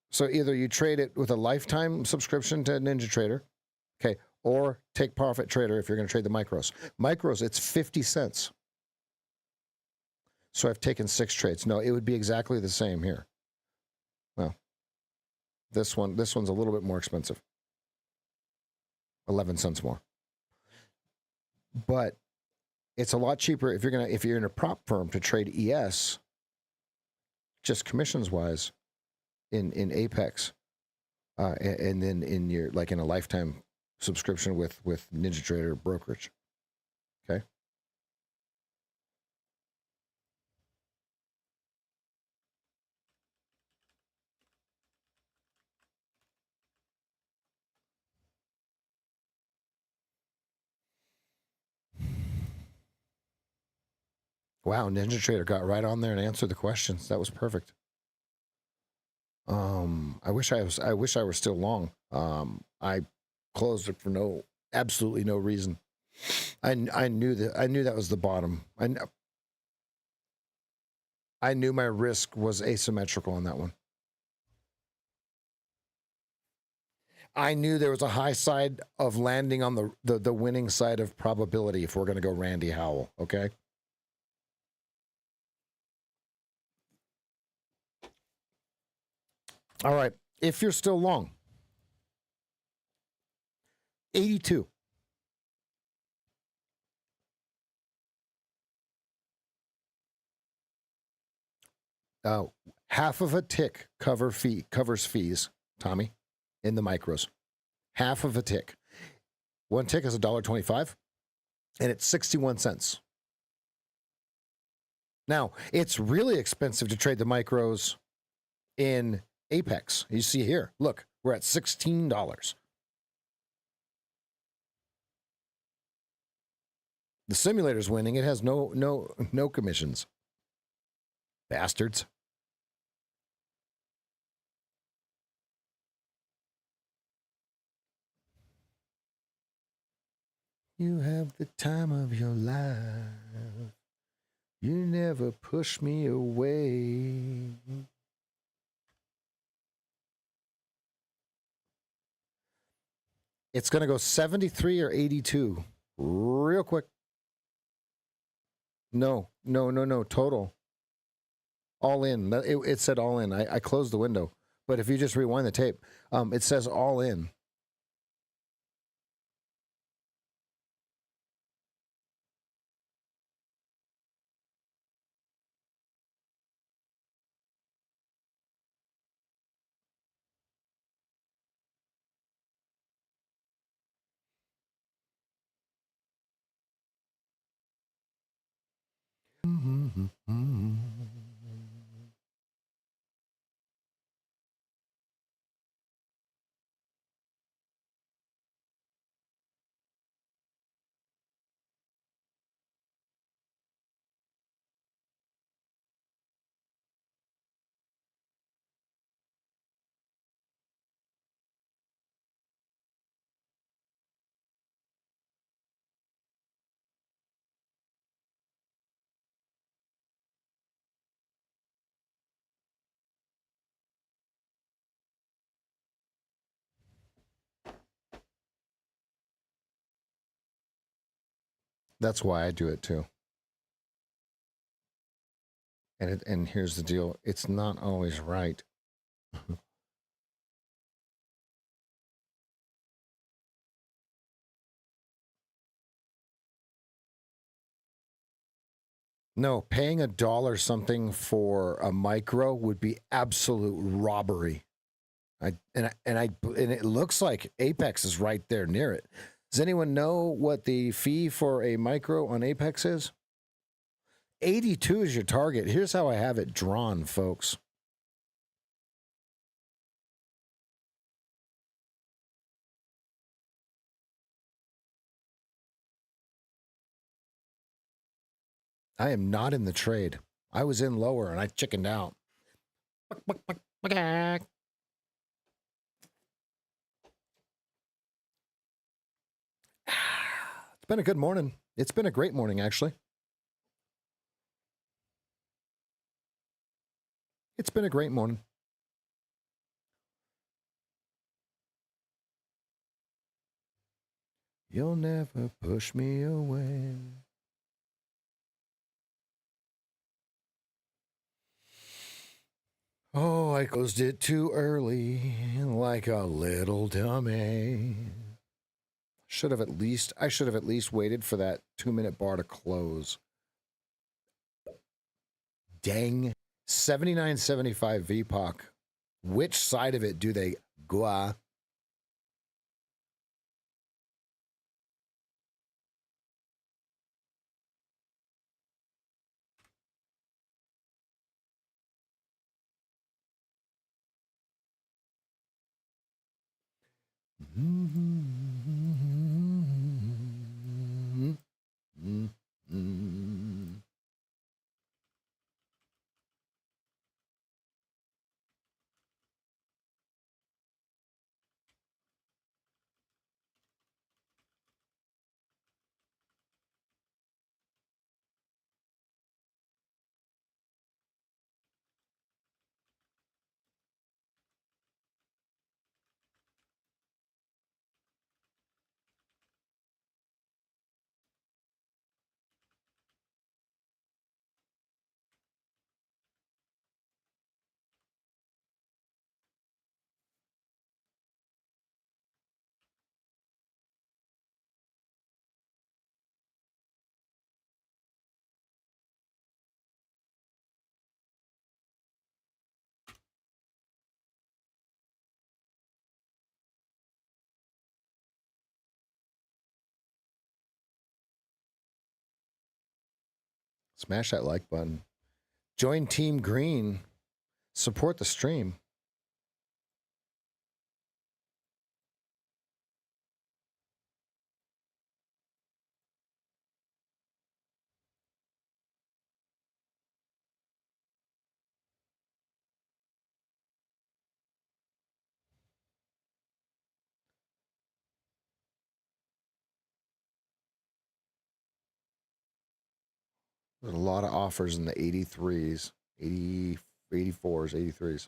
So either you trade it with a lifetime subscription to NinjaTrader, okay, or Take Profit Trader if you're going to trade the micros. Micros, it's 50 cents. So I've taken 6 trades. No, it would be exactly the same here. Well, this one's a little bit more expensive. 11 cents more. But it's a lot cheaper if you're in a prop firm to trade ES, just commissions wise, in Apex, and then in a lifetime subscription with NinjaTrader brokerage. Okay. Wow, NinjaTrader got right on there and answered the questions. That was perfect. I wish I were still long. I closed it for absolutely no reason. I knew that was the bottom. I knew my risk was asymmetrical on that one. I knew there was a high side of landing on the winning side of probability if we're going to go Randy Howell, okay? All right, if you're still long, 82. Half of a tick covers fees, Tommy, in the micros. Half of a tick. One tick is $1.25, and it's 61 cents. Now, it's really expensive to trade the micros in Apex. You see here, look, we're at $16. The simulator's winning. It has no commissions. Bastards. You have the time of your life. You never push me away. It's going to go 73 or 82 real quick. No. Total. All in. It said all in. I closed the window. But if you just rewind the tape, it says all in. That's why I do it too. And here's the deal. It's not always right. No, paying $1 something for a micro would be absolute robbery. And it looks like Apex is right there near it. Does anyone know what the fee for a micro on Apex is? 82 is your target. Here's how I have it drawn, folks. I am not in the trade. I was in lower and I chickened out. It's been a good morning. It's been a great morning, actually. It's been a great morning. You'll never push me away. Oh, I closed it too early, like a little dummy. I should have at least waited for that 2-minute bar to close. Dang. 79.75 VPOC. Which side of it do they go? Smash that like button. Join Team Green. Support the stream. There's a lot of offers in the 83s, 80, 84s, 83s.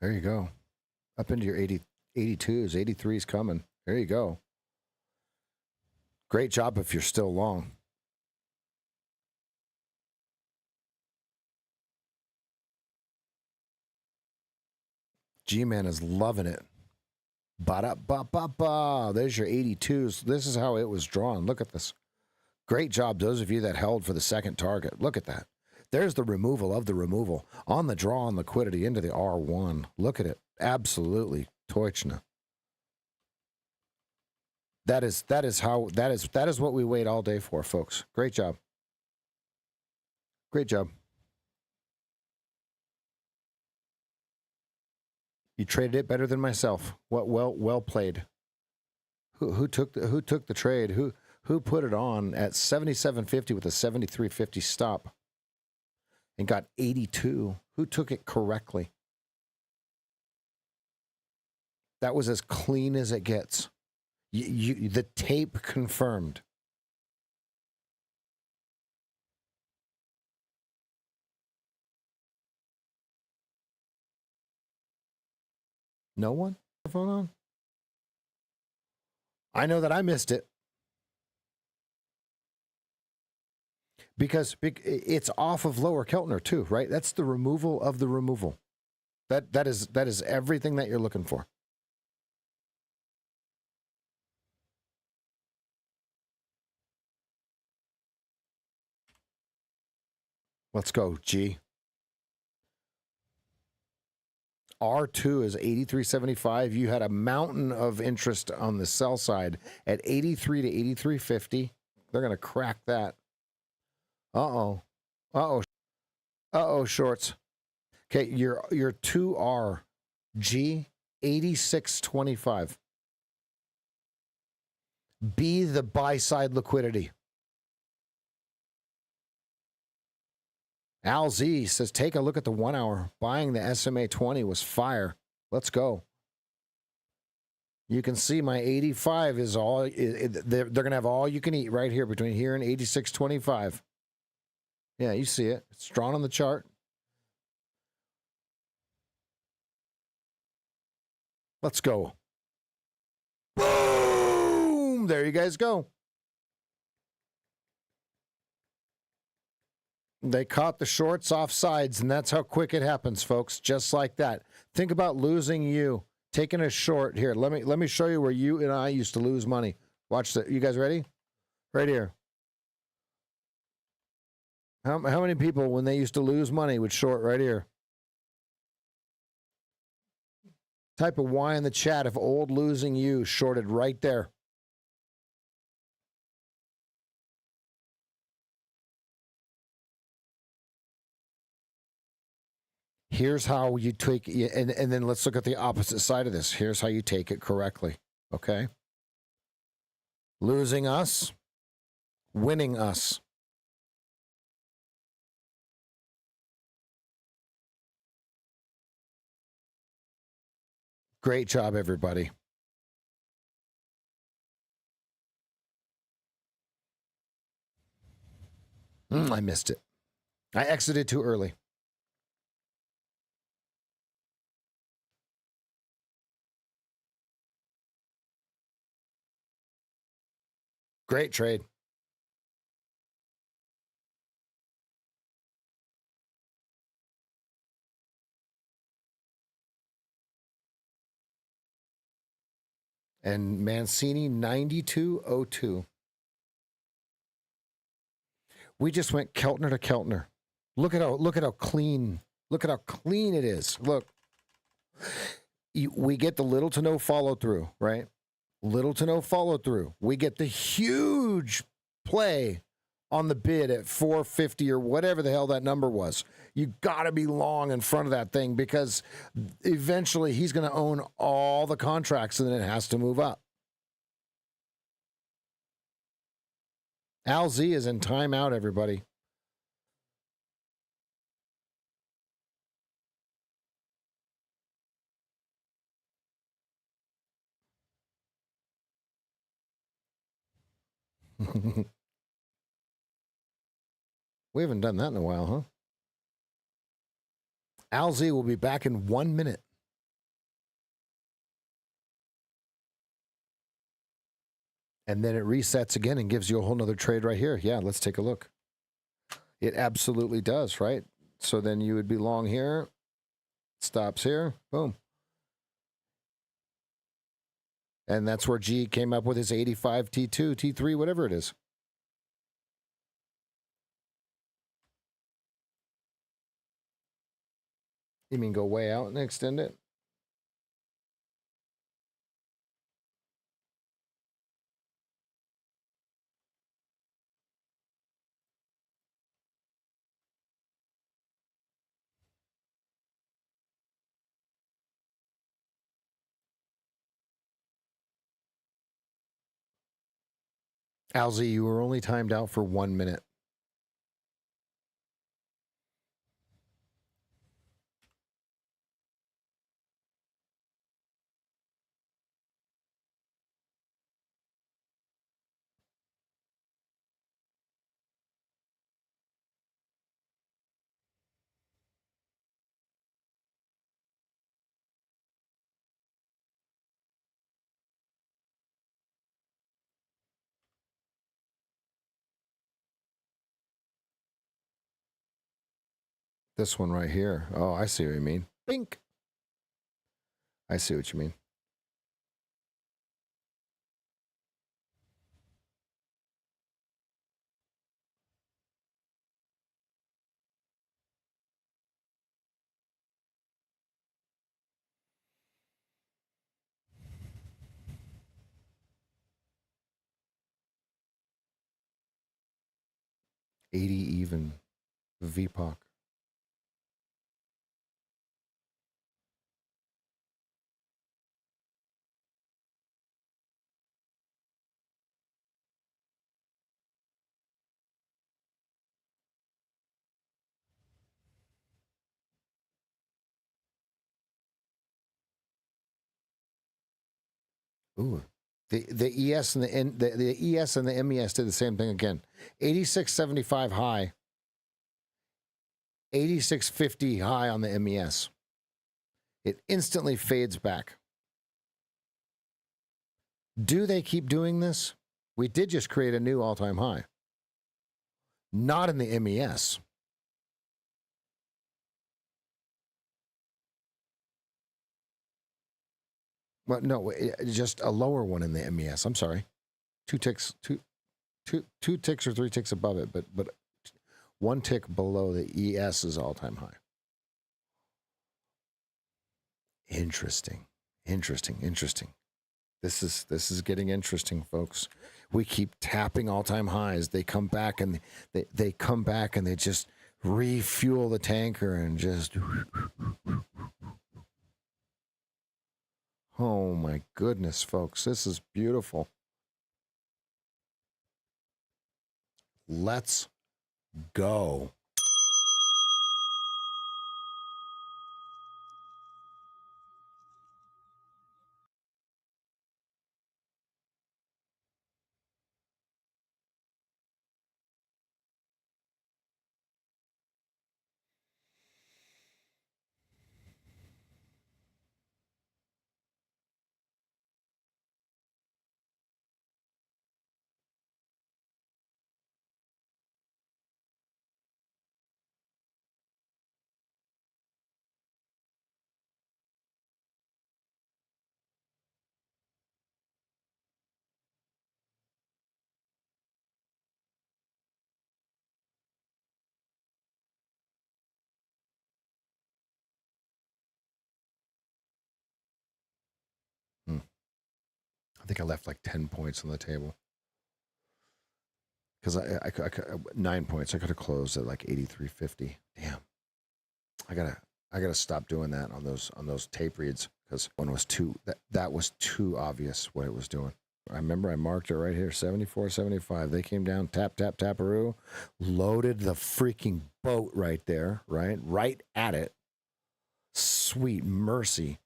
There you go. Up into your 80, 82s, 83s coming. There you go. Great job if you're still long. G-Man is loving it. Ba-da-ba-ba-ba. There's your 82s. This is how it was drawn. Look at this. Great job, those of you that held for the second target. Look at that. There's the removal of the removal on the draw on liquidity into the R1. Look at it. Absolutely Teuchner. That is what we wait all day for, folks. Great job. Great job. You traded it better than myself. What well played. Who took the trade? Who put it on at 77.50 with a 73.50 stop and got 82? Who took it correctly? That was as clean as it gets. The tape confirmed. No one? Phone on? I know that I missed it. Because it's off of lower Keltner too, right? That's the removal of the removal. That is everything that you're looking for. Let's go, G. R2 is 83.75. You had a mountain of interest on the sell side at 83 to 83.50. They're going to crack that. Uh-oh. Uh-oh. Uh-oh, shorts. Okay, your 2R, G, 86.25. B, the buy-side liquidity. Al Z says, take a look at the 1 hour. Buying the SMA 20 was fire. Let's go. You can see my 85 is all, they're going to have all you can eat right here between here and 86.25. Yeah, you see it. It's drawn on the chart. Let's go. Boom! There you guys go. They caught the shorts off sides, and that's how quick it happens, folks. Just like that. Think about losing you, taking a short here. Let me show you where you and I used to lose money. Watch that. You guys ready? Right here. How many people, when they used to lose money, would short right here? Type of Y in the chat if old losing you shorted right there. Here's how you take it, and then let's look at the opposite side of this. Here's how you take it correctly, okay? Losing us, winning us. Great job, everybody. I missed it. I exited too early. Great trade. And Mancini 92.02. We just went Keltner to Keltner. Look at how clean. Look at how clean it is. Look. We get the little to no follow through, right? Little to no follow through. We get the huge play on the bid at 450 or whatever the hell that number was. You got to be long in front of that thing because eventually he's going to own all the contracts and then it has to move up. Al Z is in timeout, everybody. We haven't done that in a while, huh? Al Z will be back in 1 minute. And then it resets again and gives you a whole nother trade right here. Yeah, let's take a look. It absolutely does, right? So then you would be long here. Stops here. Boom. And that's where G came up with his 85 T2, T3, whatever it is. You mean go way out and extend it? Alzy, you were only timed out for 1 minute. This one right here. Oh, I see what you mean. Bink. I see what you mean. $80 even. VPOC. Ooh. The ES and the ES and the MES did the same thing again. 86.75 high. 86.50 high on the MES. It instantly fades back. Do they keep doing this? We did just create a new all-time high. Not in the MES. Well, no, just a lower one in the MES. I'm sorry. Two ticks or 3 ticks above it, but 1 tick below the ES's all-time high. Interesting. This is getting interesting, folks. We keep tapping all-time highs. They come back and they come back and they just refuel the tanker and just. Oh my goodness, folks. This is beautiful. Let's go. I think I left like 10 points on the table. Because I 9 points. I could have closed at like 83.50. Damn. I gotta stop doing that on those tape reads because one was that was too obvious what it was doing. I remember I marked it right here, 74.75. They came down, tap, tap, taparoo, loaded the freaking boat right there, right at it. Sweet mercy.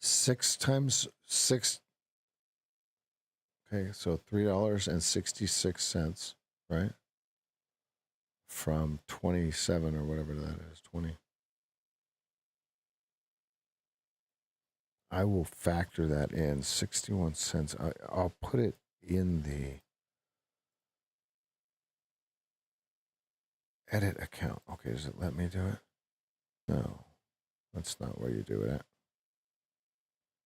6 times 6. Okay, so $3.66, right? From 27 or whatever that is, 20. I will factor that in, 61 cents. I'll put it in the edit account. Okay, does it let me do it? No, that's not where you do it at.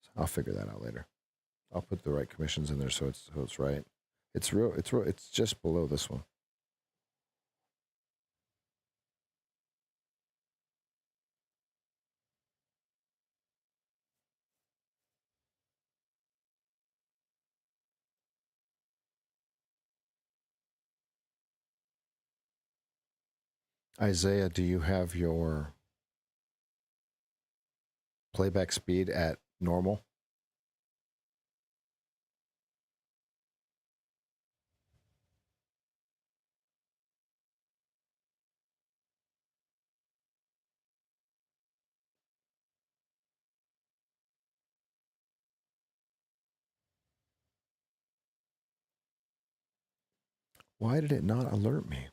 So I'll figure that out later. I'll put the right commissions in there so it's right. It's real. It's just below this one. Isaiah, do you have your playback speed at normal? Why did it not alert me?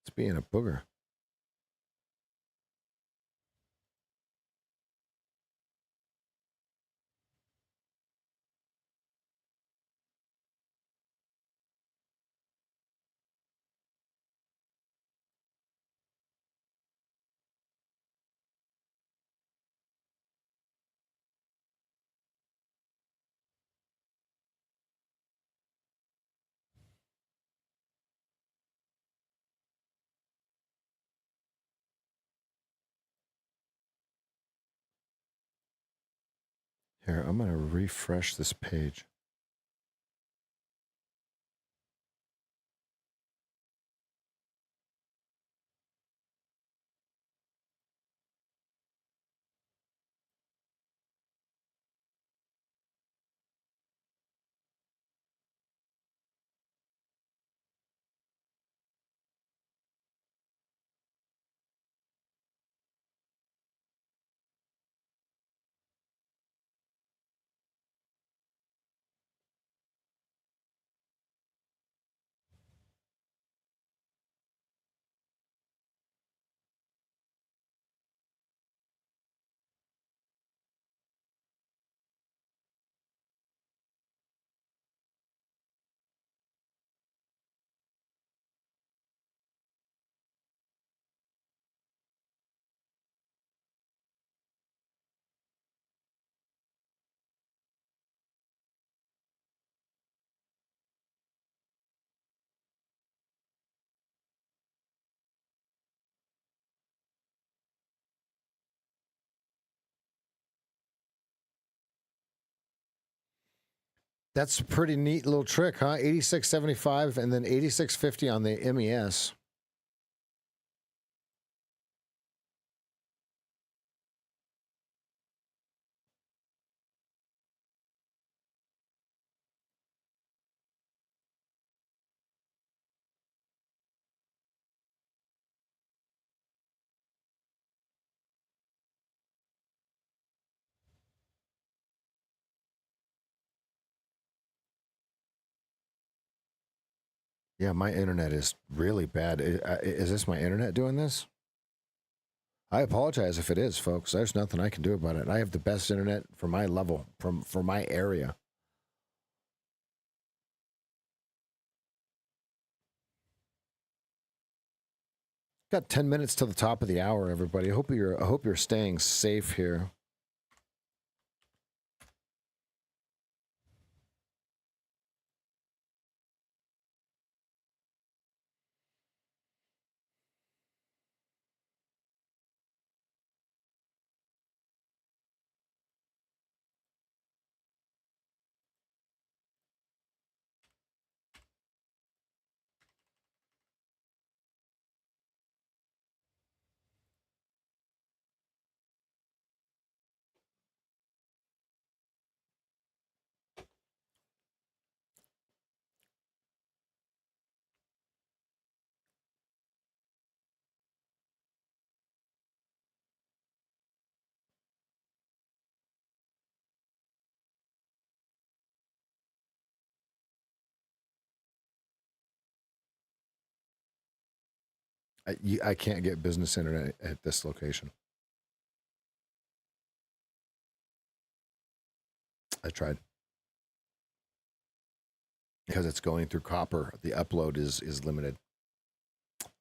It's being a booger. Here, I'm going to refresh this page. That's a pretty neat little trick, huh? 86.75 and then 86.50 on the MES. Yeah, my internet is really bad. Is this my internet doing this? I apologize if it is, folks. There's nothing I can do about it. I have the best internet for my level, for my area. Got 10 minutes to the top of the hour, everybody. I hope you're staying safe here. I can't get business internet at this location. I tried. Because it's going through copper, the upload is limited.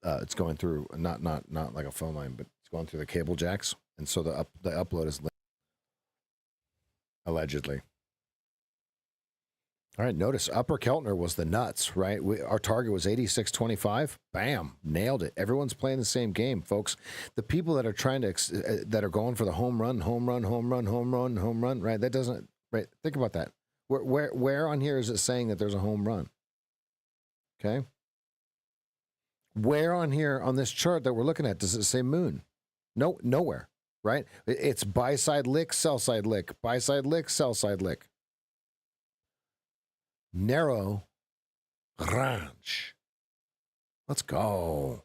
It's going through not like a phone line, but it's going through the cable jacks, and so the upload is limited, allegedly. All right, notice Upper Keltner was the nuts, right? Our target was 86.25. Bam, nailed it. Everyone's playing the same game, folks. The people that are trying to that are going for the home run, right? That doesn't, right? Think about that. Where on here is it saying that there's a home run? Okay. Where on here on this chart that we're looking at does it say moon? No, nowhere, right? It's buy side lick, sell side lick, buy side lick, sell side lick. Narrow range. Let's go.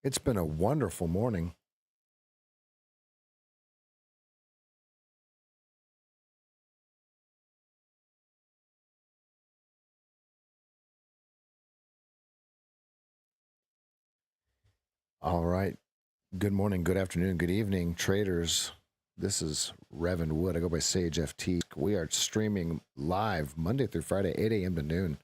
It's been a wonderful morning. All right. Good morning, good afternoon, good evening, traders. This is Revan Wood. I go by SageFT. We are streaming live Monday through Friday, 8 a.m. to noon,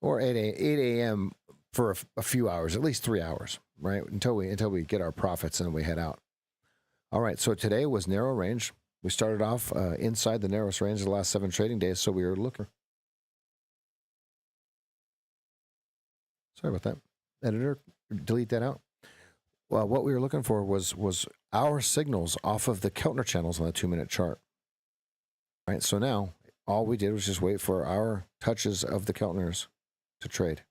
or 8 a.m. for a few hours, at least 3 hours, right? Until we get our profits and we head out. All right. So today was narrow range. We started off inside the narrowest range of the last 7 trading days. So we were looking. Sorry about that. Editor, delete that out. Well, what we were looking for was our signals off of the Keltner channels on the 2-minute chart. Right. So now all we did was just wait for our touches of the Keltners to trade.